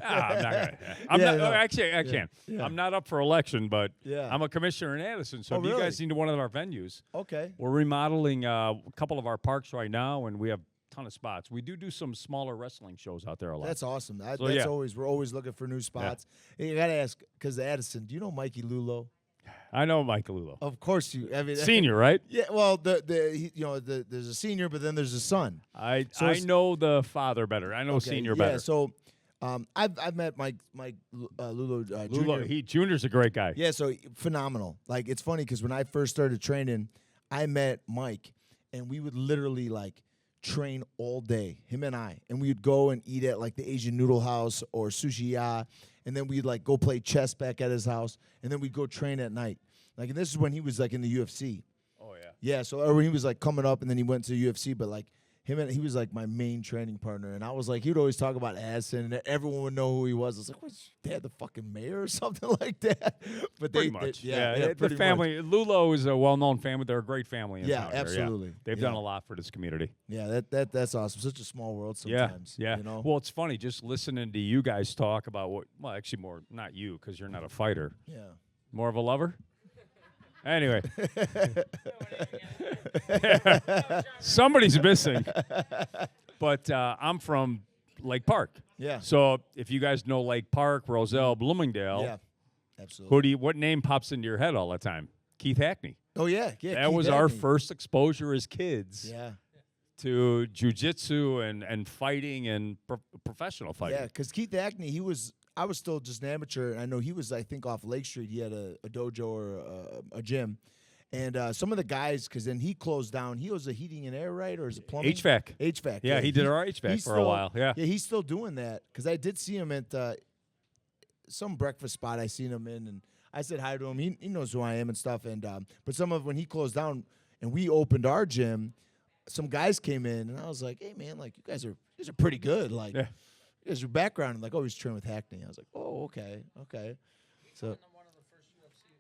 I'm not gonna. Actually, I can't.
Yeah.
I'm not up for election, but
Yeah.
I'm a commissioner in Addison. So
Oh,
if you guys
really?
need one of our venues,
Okay.
we're remodeling a couple of our parks right now, and we have a ton of spots. We do some smaller wrestling shows out there a lot.
That's awesome. That's
yeah.
we're always looking for new spots. Hey, you gotta ask, because Addison, do you know Mikey Lulo?
I know Michael Lulo.
Of course you. I mean,
Senior, right?
Yeah. Well, there's a senior, but then there's a son.
I
So it's-
know the father better. I know
Okay,
senior
yeah,
better.
So, I've met Mike Lulo
Lulo,
Jr.
Junior's a great guy.
Yeah, so phenomenal. Like, it's funny because when I first started training, I met Mike, and we would literally like train all day, him and I, and we would go and eat at like the Asian Noodle House or Sushi Ya, and then we'd like go play chess back at his house, and then we'd go train at night. Like, and this is when he was like in the UFC.
Oh yeah.
Yeah, so or when he was like coming up, and then he went to UFC, but like he was like my main training partner, and I was like, he'd always talk about Addison, and everyone would know who he was. I was like, what's your dad, the fucking mayor or something like that? But
Pretty much.
yeah,
the
pretty
family, Lulo is a well-known family. They're a great family in
Yeah,
town here,
absolutely.
They've done a lot for this community.
Yeah, that's awesome. Such a small world sometimes.
Yeah.
You know?
Well, it's funny just listening to you guys talk about well, actually more not you because you're not a fighter.
Yeah.
More of a lover? Anyway. Somebody's missing. But I'm from Lake Park.
Yeah.
So if you guys know Lake Park, Roselle, Bloomingdale,
Yeah. Absolutely.
what name pops into your head all the time? Keith Hackney.
Oh yeah. Yeah.
That
Keith
was our
Hackney.
first exposure as kids
Yeah.
to jiu-jitsu and fighting and professional fighting.
Yeah, because Keith Hackney, I was still just an amateur, and I know he was, I think, off Lake Street. He had a dojo or a gym. And some of the guys, because then he closed down. He was a heating and air, right? Or is it plumbing?
HVAC.
HVAC.
Yeah, he did our HVAC
he's
for a
still-
while. Yeah.
Yeah, he's still doing that. Because I did see him at some breakfast spot I seen him in, and I said hi to him. He knows who I am and stuff. And but when he closed down and we opened our gym, some guys came in, and I was like, hey, man, like, you guys are pretty good. Like,
Yeah.
you guys are background. And like, oh, he's training with Hackney. I was like, oh, okay. So.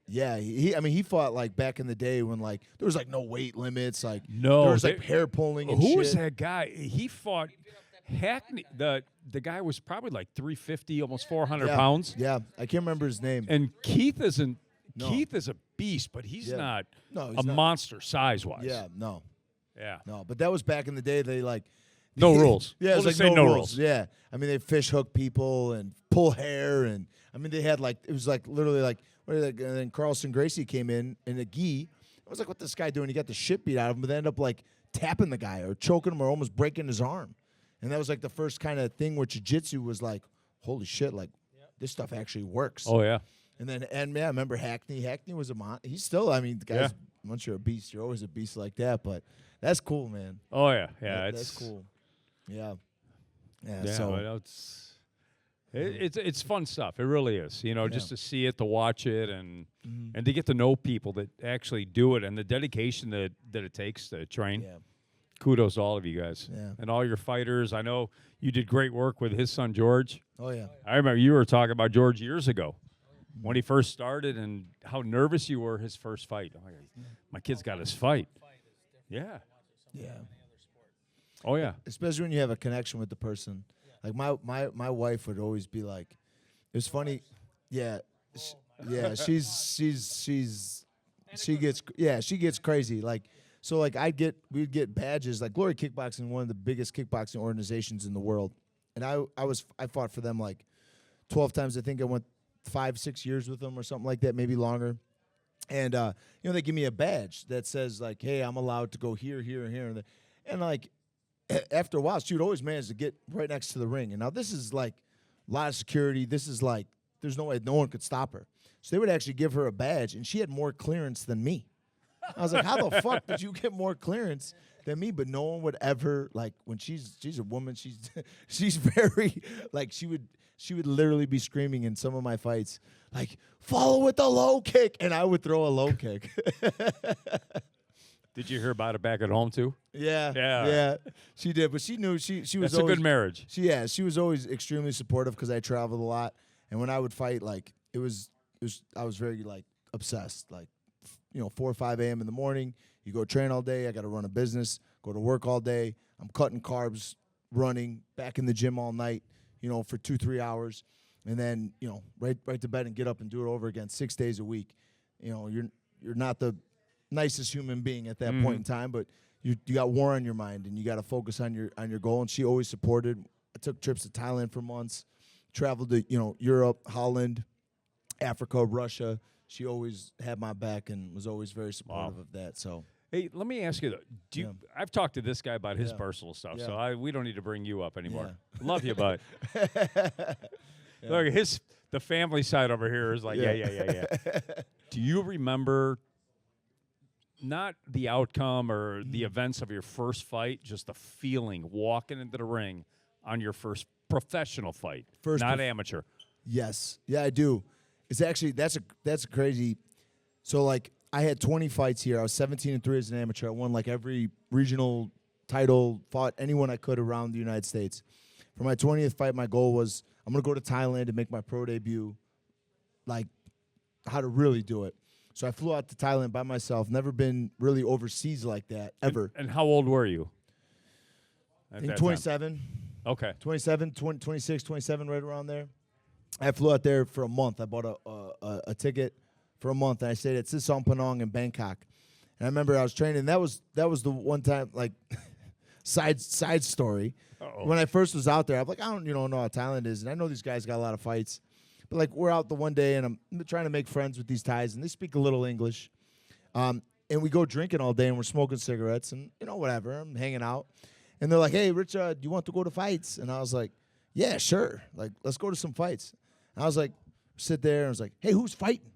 Yeah, he fought like back in the day when like there was like no weight limits, like
No,
there was like hair pulling and
Who
shit.
was that guy? He fought Hackney. The guy was probably like 350, almost 400
Yeah,
pounds.
Yeah, I can't remember his name.
And Keith isn't.
No.
Keith is a beast, but he's
Yeah.
not
No, he's
a
not.
monster size wise.
Yeah, no,
Yeah.
but that was back in the day. They like
No rules.
Yeah,
We'll
it was
just
like
say
no
no
rules.
rules.
Yeah, I mean they fish hook people and pull hair, and I mean they had like it was like literally like what and then Carlson Gracie came in a gi. I was like, what this guy doing? He got the shit beat out of him, but they ended up like tapping the guy or choking him or almost breaking his arm. And that was like the first kind of thing where jiu-jitsu was like, holy shit, like this stuff actually works.
Oh yeah.
And then I remember Hackney. Hackney was he's still, I mean, the guy's
Yeah.
once you're a beast, you're always a beast like that. But that's cool, man.
Oh yeah. Yeah.
That's
it's
cool. Yeah. Yeah.
Yeah.
So
But it's fun stuff. It really is. You know, just to see it, to watch it, and to get to know people that actually do it, and the dedication that it takes to train.
yeah.
Kudos to all of you guys.
Yeah.
And all your fighters. I know you did great work with his son George.
Oh yeah.
I remember you were talking about George years ago when he first started and how nervous you were his first fight. Oh, my kid's got his fight. Yeah.
Yeah.
Oh yeah.
Especially when you have a connection with the person. Like my wife would always be like, it was funny. Yeah. She gets crazy. Like, so like we'd get badges. Like Glory Kickboxing, one of the biggest kickboxing organizations in the world. And I fought for them like 12 times. I think I went 5-6 years with them or something like that, maybe longer. And they give me a badge that says like, hey, I'm allowed to go here, here, and here. And like after a while, she would always manage to get right next to the ring. And now this is like a lot of security. This is like there's no way no one could stop her. So they would actually give her a badge, and she had more clearance than me. I was like, how the fuck did you get more clearance than me? But no one would ever like when she's a woman. She's very like she would she would literally be screaming in some of my fights, like, follow with the low kick. And I would throw a low kick.
Did you hear about it back at home too?
Yeah. She did. But she knew she was
That's
always,
a good marriage.
She was always extremely supportive because I traveled a lot. And when I would fight, like, I was very, like, obsessed. Like, 4 or 5 a.m. in the morning, you go train all day. I got to run a business, go to work all day. I'm cutting carbs, running, back in the gym all night, for 2-3 hours. And then, right to bed and get up and do it over again 6 days a week. You're not the nicest human being at that point in time, but you got war on your mind and you got to focus on your goal. And she always supported. I took trips to Thailand for months, traveled to Europe, Holland, Africa, Russia. She always had my back and was always very supportive of that. So
hey, let me ask you though. I've talked to this guy about his personal stuff, so we don't need to bring you up anymore. Love you, bud. Look, the family side over here is like, yeah. Do you remember not the outcome or the events of your first fight, just the feeling walking into the ring on your first professional fight, not amateur?
Yes. Yeah, I do. It's actually, that's crazy. So, like, I had 20 fights here. I was 17-3 as an amateur. I won, like, every regional title, fought anyone I could around the United States. For my 20th fight, my goal was I'm going to go to Thailand and make my pro debut, like, how to really do it. So I flew out to Thailand by myself, never been really overseas like that, ever.
And how old were you?
I think 27.
Okay.
27, 20, 26, 27, right around there. I flew out there for a month. I bought a ticket for a month, and I stayed at Sisson Panong in Bangkok. And I remember I was training. That was the one time, like, side story.
Uh-oh.
When I first was out there, I'm like, I don't know how Thailand is, and I know these guys got a lot of fights. But, like, we're out the one day, and I'm trying to make friends with these Thais, and they speak a little English. And we go drinking all day, and we're smoking cigarettes, and, whatever. I'm hanging out. And they're like, hey, Rich, do you want to go to fights? And I was like, yeah, sure. Like, let's go to some fights. And I was like, sit there, and I was like, hey, who's fighting?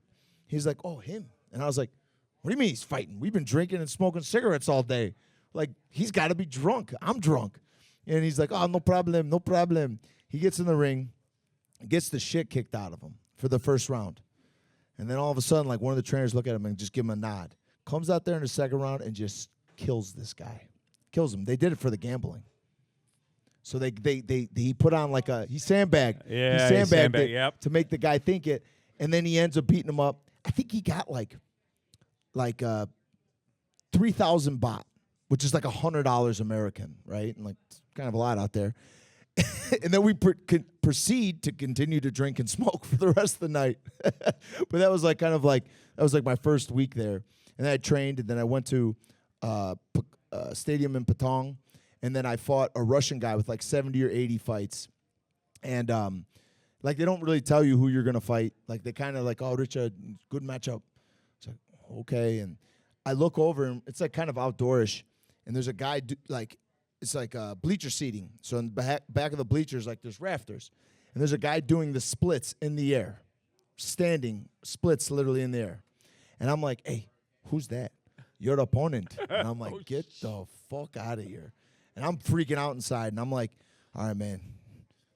He's like, oh, him. And I was like, what do you mean he's fighting? We've been drinking and smoking cigarettes all day. Like, he's got to be drunk. I'm drunk. And he's like, oh, no problem, no problem. He gets in the ring, gets the shit kicked out of him for the first round. And then all of a sudden, like, one of the trainers look at him and just give him a nod. Comes out there in the second round and just kills this guy. Kills him. They did it for the gambling. So he put on like he sandbagged.
Yeah,
he sandbagged it
yep.
to make the guy think it. And then he ends up beating him up. I think he got like 3,000 baht, which is like $100 American, right? And like kind of a lot out there. And then we proceed to continue to drink and smoke for the rest of the night. But that was like my first week there. And then I trained, and then I went to stadium in Patong, and then I fought a Russian guy with like 70 or 80 fights. And like, they don't really tell you who you're gonna fight. Like, they kind of like, oh, Richard, good matchup. It's like, okay. And I look over, and it's like kind of outdoorish, and there's a guy it's like bleacher seating. So in the back of the bleachers, like, there's rafters. And there's a guy doing the splits in the air. Standing, splits literally in the air. And I'm like, hey, who's that? Your opponent. And I'm like, get the fuck out of here. And I'm freaking out inside. And I'm like, all right, man,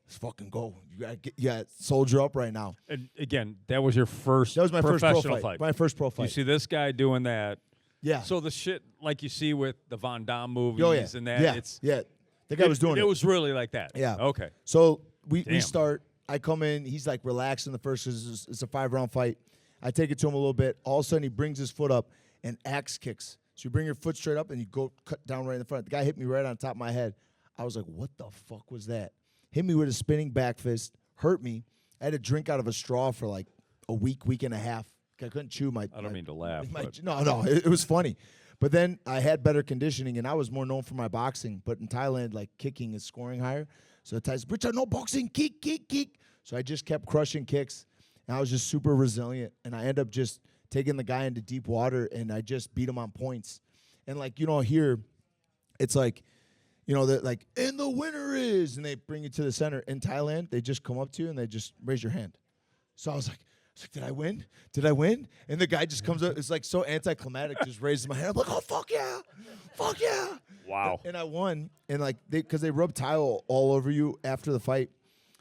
let's fucking go. You gotta soldier up right now.
And again, that was your first.
That was my first pro
fight.
My first pro fight.
You see this guy doing that.
Yeah.
So the shit like you see with the Van Damme movies and that.
Yeah. The guy was doing it.
It was really like that.
Yeah.
Okay.
So we start. I come in. He's like relaxing the first. It's a 5-round fight. I take it to him a little bit. All of a sudden, he brings his foot up and axe kicks. So you bring your foot straight up and you go cut down right in the front. The guy hit me right on top of my head. I was like, what the fuck was that? Hit me with a spinning back fist. Hurt me. I had to drink out of a straw for like a week and a half. I couldn't chew my.
I don't mean to laugh.
No, it was funny. But then I had better conditioning, and I was more known for my boxing. But in Thailand, like, kicking is scoring higher. So the Thais, Richard, no boxing, kick. So I just kept crushing kicks, and I was just super resilient. And I ended up just taking the guy into deep water, and I just beat him on points. And, like, here, it's like, like, and the winner is, and they bring you to the center. In Thailand, they just come up to you, and they just raise your hand. So I was like, did I win? Did I win? And the guy just comes up. It's like so anticlimactic, just raises my hand. I'm like, oh, fuck yeah. Fuck yeah.
Wow.
And I won. And like, because they rub tile all over you after the fight.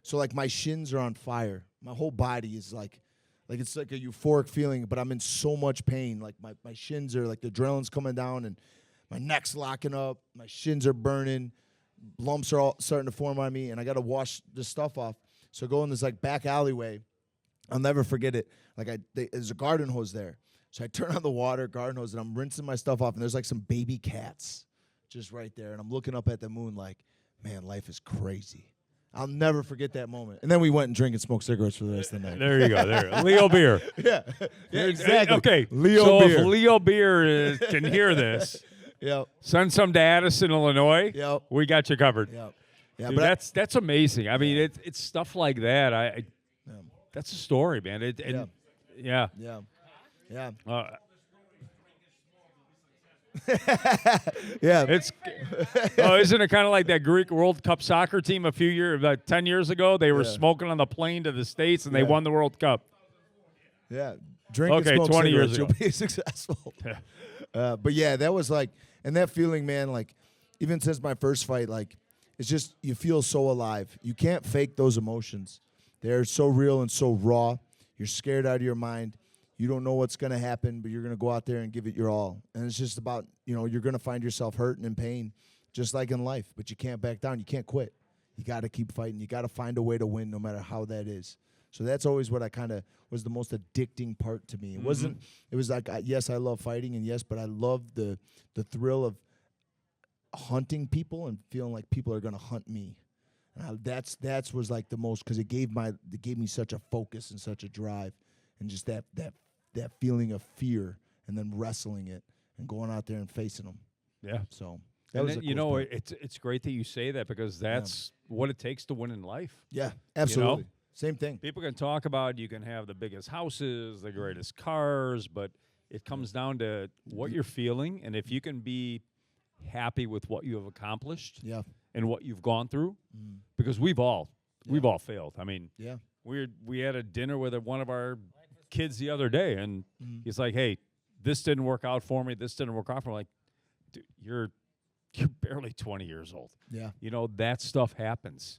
So like my shins are on fire. My whole body is like it's like a euphoric feeling, but I'm in so much pain. Like my shins are like the adrenaline's coming down and my neck's locking up. My shins are burning. Lumps are all starting to form on me, and I got to wash this stuff off. So I go in this like back alleyway. I'll never forget it. Like there's a garden hose there. So I turn on the water, garden hose, and I'm rinsing my stuff off, and there's like some baby cats just right there. And I'm looking up at the moon like, man, life is crazy. I'll never forget that moment. And then we went and drank and smoked cigarettes for the rest of the night.
There you go. There, Leo Beer.
Yeah, exactly.
Okay,
Leo
so
Beer.
if Leo Beer can hear this,
Yep.
send some to Addison, Illinois.
Yep.
We got you covered.
Yep. Yeah,
Dude,
but
that's amazing. I mean, it's stuff like that. That's a story, man. Yeah.
Yeah. Yeah.
It's isn't it kind of like that Greek World Cup soccer team a few years, about 10 years ago? They were smoking on the plane to the States, and they won the World Cup.
Yeah. Drink
Okay,
and smoke
20 years
cigarettes, you'll be successful. But yeah, that was like, and that feeling, man, like, even since my first fight, like, it's just, you feel so alive. You can't fake those emotions. They're so real and so raw. You're scared out of your mind. You don't know what's going to happen, but you're going to go out there and give it your all. And it's just about, you're going to find yourself hurt and in pain, just like in life. But you can't back down. You can't quit. You got to keep fighting. You got to find a way to win no matter how that is. So that's always what I kind of was the most addicting part to me. It wasn't, it was like, yes, I love fighting, and yes, but I love the thrill of hunting people and feeling like people are going to hunt me. That's was like the most, because it gave me such a focus and such a drive, and just that feeling of fear, and then wrestling it and going out there and facing them.
Yeah.
So
that was cool it's great that you say that, because that's what it takes to win in life.
Yeah, absolutely. Same thing.
People can talk about, you can have the biggest houses, the greatest cars, but it comes down to what you're feeling, and if you can be happy with what you have accomplished.
Yeah.
And what you've gone through, because we've all failed. I mean, we had a dinner with one of our kids the other day, and he's like, "Hey, this didn't work out for me. This didn't work out for me." I'm like, dude, you're barely 20 years old.
Yeah.
That stuff happens,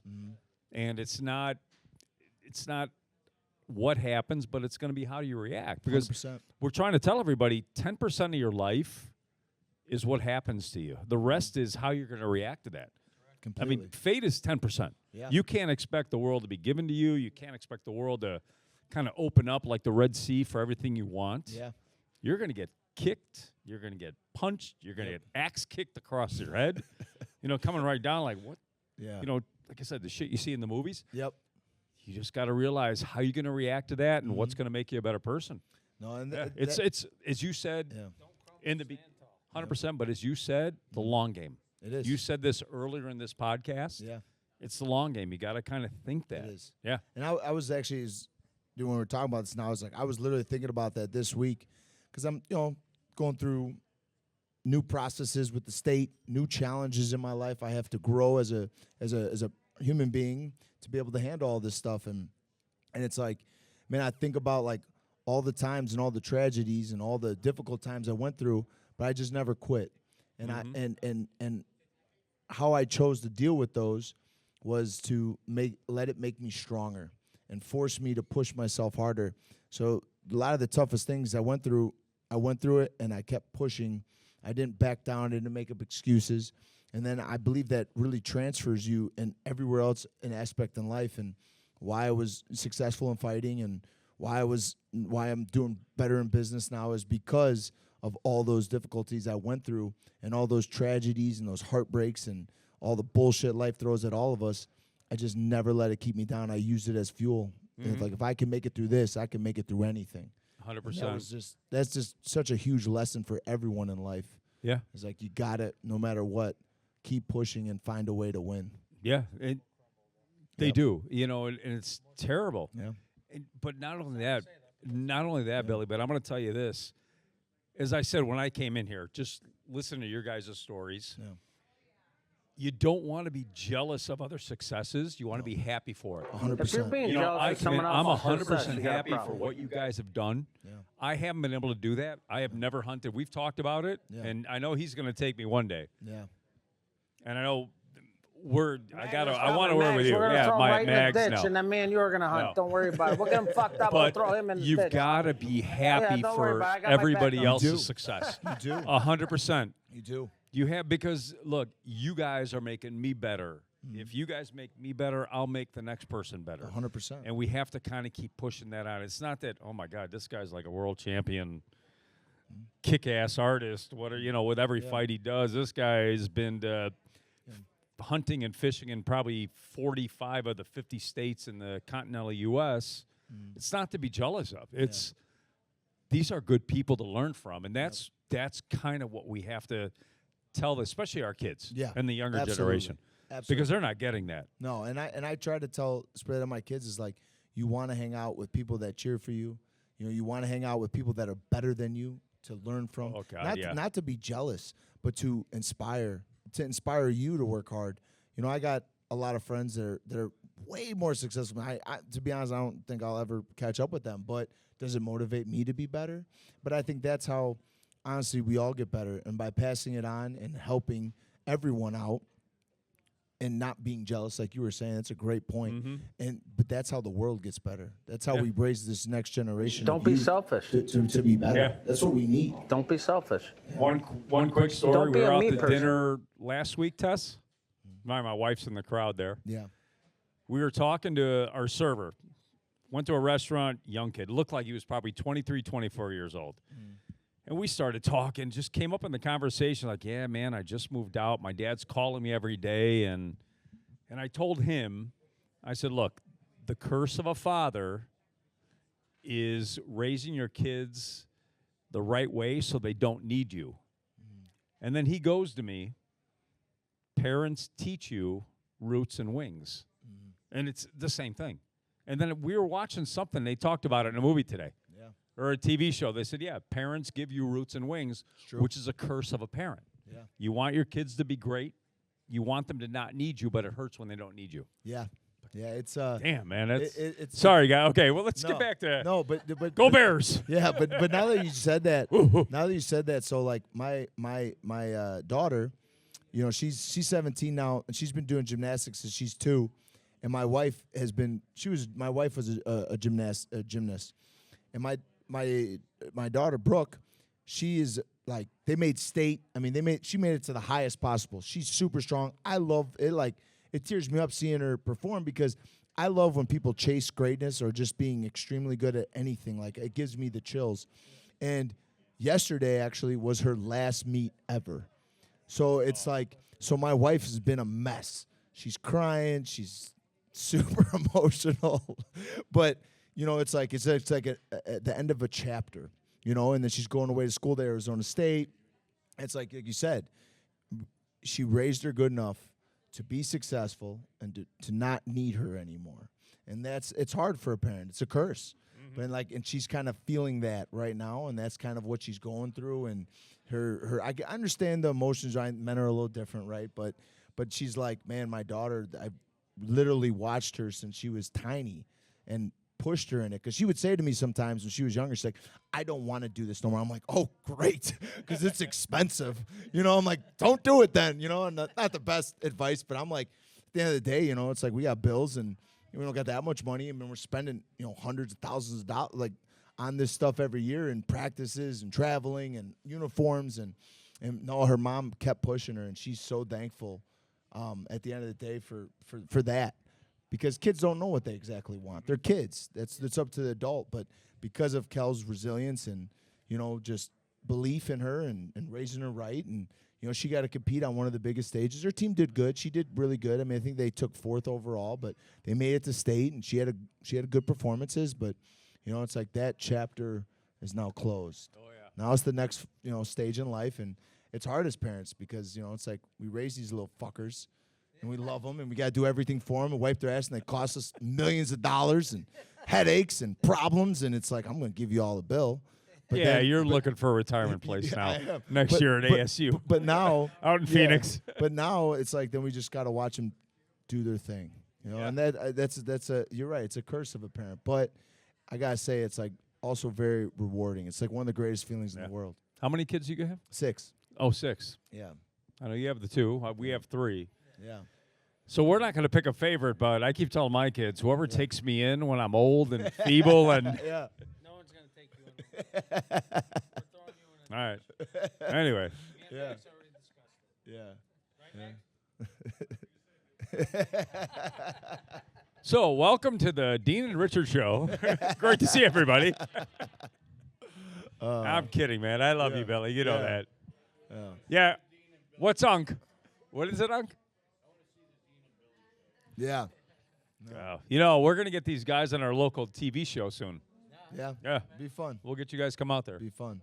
and it's not what happens, but it's going to be how you react. Because
100%.
we're trying to tell everybody 10% of your life is what happens to you. The rest is how you're going to react to that.
Completely.
I mean, fate is 10%.
Yeah.
You can't expect the world to be given to you. You can't expect the world to kind of open up like the Red Sea for everything you want.
Yeah.
You're going to get kicked. You're going to get punched. You're going to get axe kicked across your head. Coming right down like, what?
Yeah.
Like I said, the shit you see in the movies.
Yep.
You just got to realize how you're going to react to that and what's going to make you a better person.
No, and
it's as you said in the 100%, but as you said, the long game.
It is.
You said this earlier in this podcast.
Yeah.
It's the long game. You got to kind of think that.
It is.
Yeah.
And I was actually, when we were talking about this now, I was literally thinking about that this week, because I'm, going through new processes with the state, new challenges in my life. I have to grow as a human being to be able to handle all this stuff. And it's like, man, I think about like all the times and all the tragedies and all the difficult times I went through, but I just never quit. And and how I chose to deal with those was to let it make me stronger and force me to push myself harder. So a lot of the toughest things I went through it, and I kept pushing. I didn't back down. I didn't make up excuses. And then I believe that really transfers you in everywhere else, an aspect in life, and why I was successful in fighting and why I'm doing better in business now is because of all those difficulties I went through and all those tragedies and those heartbreaks and all the bullshit life throws at all of us. I just never let it keep me down. I used it as fuel. And it's like, if I can make it through this, I can make it through anything.
100%.
That's just such a huge lesson for everyone in life.
Yeah.
It's like, you got to, no matter what, keep pushing and find a way to win.
Yeah. They do, and it's terrible.
Yeah.
But not only that, Billy, but I'm going to tell you this. As I said, when I came in here, just listen to your guys' stories.
Yeah.
You don't want to be jealous of other successes. You want to be happy for it.
100%.
If you're being jealous
I'm
of someone else's
100%
success, you got a
happy for
problem.
what you guys have done.
Yeah.
I haven't been able to do that. I have never hunted. We've talked about it,
Yeah.
and I know he's going to take me one day.
Yeah.
And I know I want to work with you.
We're gonna
Yeah,
throw him
my
right in the
Mags.
ditch,
No.
and then me and you are gonna hunt.
No.
Don't worry about it. We'll get him fucked up. We'll
But
throw him in the
you've
ditch.
got to be happy
don't worry
for
about it. I got my back
everybody
on it.
else's
You do.
success.
You do.
100%.
You do.
You have, because look, you guys are making me better. If you guys make me better, I'll make the next person better.
100%.
And we have to kind of keep pushing that out. It's not that, oh my God, this guy's like a world champion, kick-ass artist. With every fight he does, this guy has been hunting and fishing in probably 45 of the 50 states in the continental U.S. It's not to be jealous of. It's these are good people to learn from, and that's kind of what we have to tell, especially our kids and the younger generation.
Absolutely.
Because they're not getting that.
No, and I try to spread to my kids is like, you want to hang out with people that cheer for you. You want to hang out with people that are better than you to learn from.
Oh, God,
not to be jealous, but to inspire you to work hard. I got a lot of friends that are way more successful than I to be honest, I don't think I'll ever catch up with them. But does it motivate me to be better? But I think that's how, honestly, we all get better. And by passing it on and helping everyone out, and not being jealous, like you were saying, that's a great point. But that's how the world gets better. That's how we raise this next generation.
Don't be selfish.
To be better.
Yeah.
That's what we need.
Don't be selfish.
One quick story.
Don't be
We were
a
out
me
to
person.
dinner last week, Tess. My wife's in the crowd there.
Yeah.
We were talking to our server. Went to a restaurant, young kid. Looked like he was probably 23, 24 years old. And we started talking, just came up in the conversation like, yeah, man, I just moved out. My dad's calling me every day. And I told him, I said, look, the curse of a father is raising your kids the right way so they don't need you. And then he goes to me, parents teach you roots and wings. And it's the same thing. And then we were watching something, they talked about it in a movie today. Or a TV show. They said, yeah, parents give you roots and wings, which is a curse of a parent.
Yeah.
You want your kids to be great. You want them to not need you, but it hurts when they don't need you.
Yeah. Yeah, it's
Damn, man.
it's
sorry, guy. Okay, well, let's get back to
but
Go Bears.
Yeah, but now that you said that, so like my daughter, she's 17 now, and she's been doing gymnastics since she's 2, and my wife was a gymnast, and my daughter Brooke, she is like, they made state. I mean, she made it to the highest possible. She's super strong. I love it. Like, it tears me up seeing her perform, because I love when people chase greatness or just being extremely good at anything. Like, it gives me the chills. And yesterday actually was her last meet ever. So it's like, so my wife has been a mess. She's crying. She's super emotional, but it's like at the end of a chapter, and then she's going away to school to Arizona State. It's like you said, she raised her good enough to be successful and to not need her anymore. And it's hard for a parent. It's a curse. And she's kind of feeling that right now, and that's kind of what she's going through. And I understand the emotions. Men are a little different, right? But she's like, man, my daughter, I've literally watched her since she was tiny and pushed her in it, because she would say to me sometimes when she was younger, she's like, I don't want to do this no more. I'm like, oh, great, because it's expensive. I'm like, don't do it then, and not the best advice, but I'm like, at the end of the day, it's like we got bills and we don't got that much money. I mean, we're spending, hundreds of thousands of dollars like on this stuff every year, and practices and traveling and uniforms, and no, her mom kept pushing her, and she's so thankful at the end of the day for that. Because kids don't know what they exactly want. They're kids. That's up to the adult. But because of Kel's resilience and, just belief in her and raising her right, and, she got to compete on one of the biggest stages. Her team did good. She did really good. I mean, I think they took 4th overall, but they made it to state, and she had good performances. But, it's like that chapter is now closed. Oh, yeah. Now it's the next, stage in life, and it's hard as parents because, it's like we raise these little fuckers. And we love them, and we got to do everything for them and wipe their ass, and they cost us millions of dollars and headaches and problems, and it's like, I'm going to give you all a bill. But
you're looking for a retirement place now. Next year at ASU.
But now.
Out in Phoenix.
But now it's like, then we just got to watch them do their thing. And that's you're right, it's a curse of a parent. But I got to say, it's like also very rewarding. It's like one of the greatest feelings in the world.
How many kids you have?
6.
Oh, 6.
Yeah.
I know you have the 2. We have 3.
Yeah.
So we're not going to pick a favorite, but I keep telling my kids, whoever takes me in when I'm old and feeble and
Yeah.
No one's going to take you in. We're throwing you in.
all right. Anyway,
Yeah.
Already discussed it.
Yeah.
so welcome to the Dean and Richard show. Great to see everybody. I'm kidding, man. I love you, Billy. You know that. Yeah. What's Unc? What is it, Unc?
Yeah.
You know, we're going to get these guys on our local TV show soon.
Yeah.
Yeah.
Be fun.
We'll get you guys come out there.
Be fun.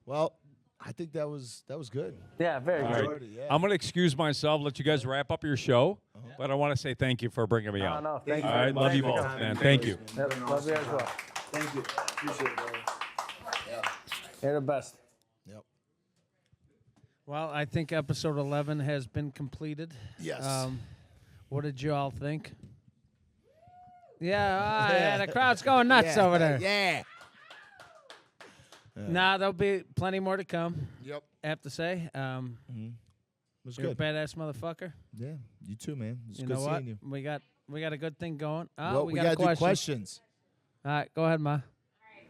Well, I think that was good.
Yeah, very
All
good.
right.
Yeah.
I'm going to excuse myself, let you guys wrap up your show, but I want to say thank you for bringing me on.
No, thank you.
All right, love you both, man. Thank you.
Love you as well.
Thank you. Appreciate it, brother.
You're the best.
Yep.
Well, I think episode 11 has been completed.
Yes.
What did you all think? Yeah, the crowd's going nuts over there.
Yeah.
Nah, there'll be plenty more to come.
Yep.
I have to say.
It was
You're
good.
a badass motherfucker.
Yeah. You too, man. It's
You
good
know what?
seeing you.
We got a good thing going. Oh,
Well,
we
we
got a
gotta do
question.
questions.
All right, go ahead, Ma.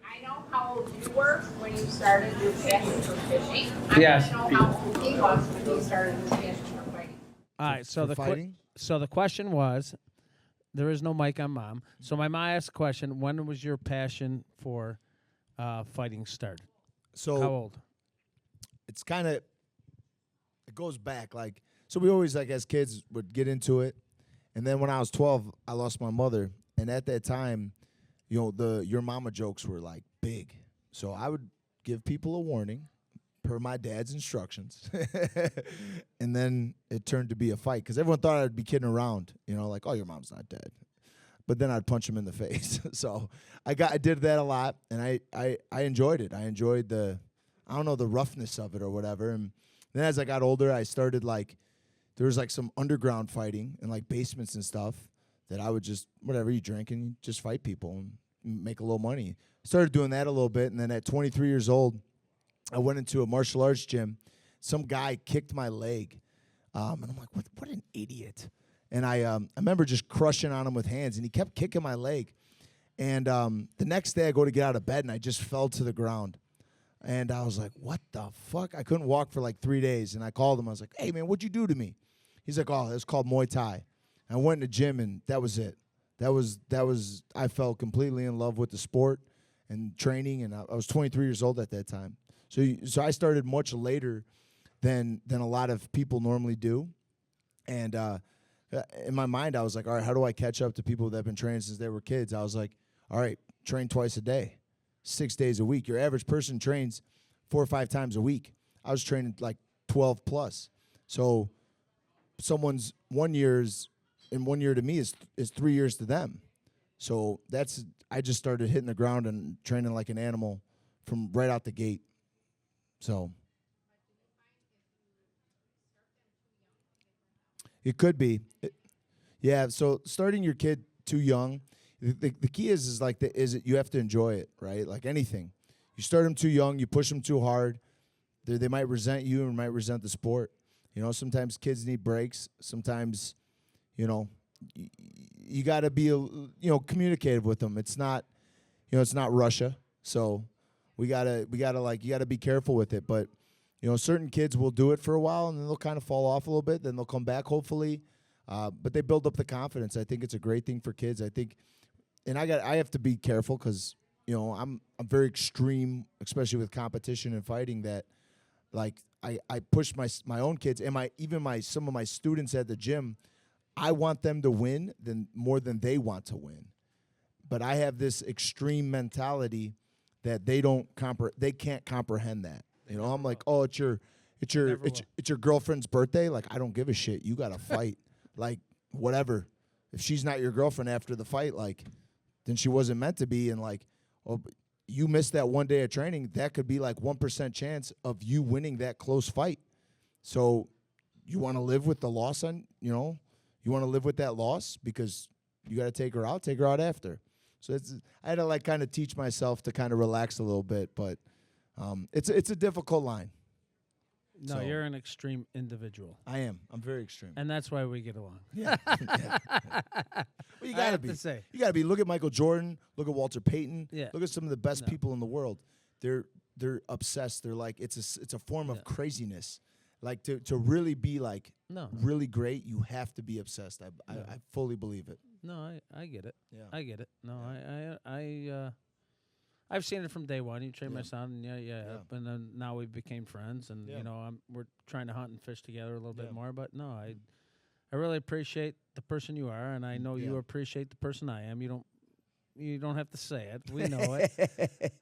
I know how old you were when you started your passion for fishing.
Yes.
I want to know how old he was when he started his passion for fighting.
All right, so
for fighting?
so the question was, there is no mic on Mom. So my mom asked the question, when was your passion for fighting started?
So
How old?
it's kind of, it goes back. Like, so we always, like, as kids would get into it. And then when I was 12, I lost my mother. And at that time, you know, the your mama jokes were like big. So I would give people a warning per my dad's instructions. And then it turned to be a fight because everyone thought I'd be kidding around, you know, like, oh, your mom's not dead. But then I'd punch him in the face. So I did that a lot, and I enjoyed it. I enjoyed the roughness of it or whatever. And then as I got older, I started, like, there was like some underground fighting in like basements and stuff that I would just, whatever, you drink and you just fight people and make a little money. Started doing that a little bit, and then at 23 years old, I went into a martial arts gym. Some guy kicked my leg, and I'm like, what an idiot. And I remember just crushing on him with hands, and he kept kicking my leg. And the next day I go to get out of bed, and I just fell to the ground. And I was like, what the fuck? I couldn't walk for like 3 days, and I called him. I was like, hey, man, what'd you do to me? He's like, oh, it's called Muay Thai. I went in the gym, and that was it. That was. I fell completely in love with the sport and training, and I was 23 years old at that time. So I started much later than a lot of people normally do. And in my mind, I was like, all right, how do I catch up to people that have been training since they were kids? I was like, all right, train twice a day, 6 days a week. Your average person trains 4 or 5 times a week. I was training like 12 plus. So someone's 1 year to me is 3 years to them. So I just started hitting the ground and training like an animal from right out the gate. So it could be. Yeah, so starting your kid too young, the key is you have to enjoy it, right? Like anything. You start them too young, you push them too hard, they might resent you and might resent the sport. You know, sometimes kids need breaks. Sometimes, you know, you got to be, communicative with them. It's not, it's not Russia. So you got to be careful with it. But, certain kids will do it for a while and then they'll kind of fall off a little bit. Then they'll come back, hopefully. But they build up the confidence. I think it's a great thing for kids. I think, and I have to be careful because, I'm very extreme, especially with competition and fighting, that like I push my own kids and some of my students at the gym. I want them to win more than they want to win. But I have this extreme mentality that they can't comprehend that. I'm like, oh, it's your girlfriend's birthday. Like, I don't give a shit. You got to fight. Like, whatever. If she's not your girlfriend after the fight, like, then she wasn't meant to be. And like, oh, you missed that 1 day of training. That could be like 1% chance of you winning that close fight. So you want to live with the loss you want to live with that loss because you got to take her out after. So I had to like kind of teach myself to kind of relax a little bit, but it's a difficult line.
No,
So-
you're an extreme individual,
I am. I'm very extreme.
and that's why we get along.
Yeah. Well, you
I
gotta
have
be.
to say.
You gotta be. Look at Michael Jordan. Look at Walter Payton.
Yeah.
Look at some of the best
No.
people in the world. They're obsessed. They're like it's a form of
Yeah.
craziness. Like to really be like
No,
really great, you have to be obsessed. I fully believe it.
no, I get it.
Yeah.
I get it. No, I've seen it from day one. You trained my
Yeah.
son, and
Yeah.
and then now we became friends, and
Yeah.
we're trying to hunt and fish together a little
Yeah.
bit more. But no, I really appreciate the person you are, and I know you
Yeah.
appreciate the person I am. You don't have to say it. We know it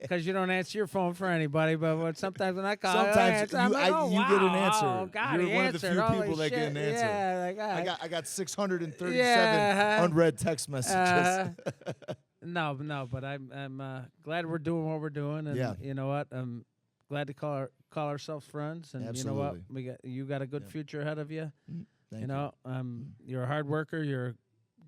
because you don't answer your phone for anybody. But sometimes when I call,
Sometimes
I'm like,
you get an answer.
Oh, God,
You're
he
one of the
answered.
few
Holy
people that get
shit.
an answer.
Yeah, like,
I got 637
Yeah.
unread text messages.
No, but I'm glad we're doing what we're doing, and
Yeah.
you know what? I'm glad to call ourselves friends, and you know what?
Absolutely.
You got a good
Yeah.
future ahead of you.
Thank
You know, you're a hard worker. You're a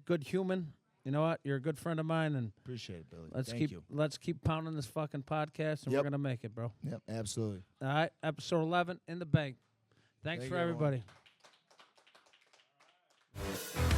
good human. You know what? You're a good friend of mine, and
Appreciate it, Billy.
let's
Thank you.
let's keep pounding this fucking podcast, and we're
Yep.
gonna make it, bro.
Yep, absolutely.
All right, episode 11 in the bank. Thanks
Thank
for
you, everyone.
everybody.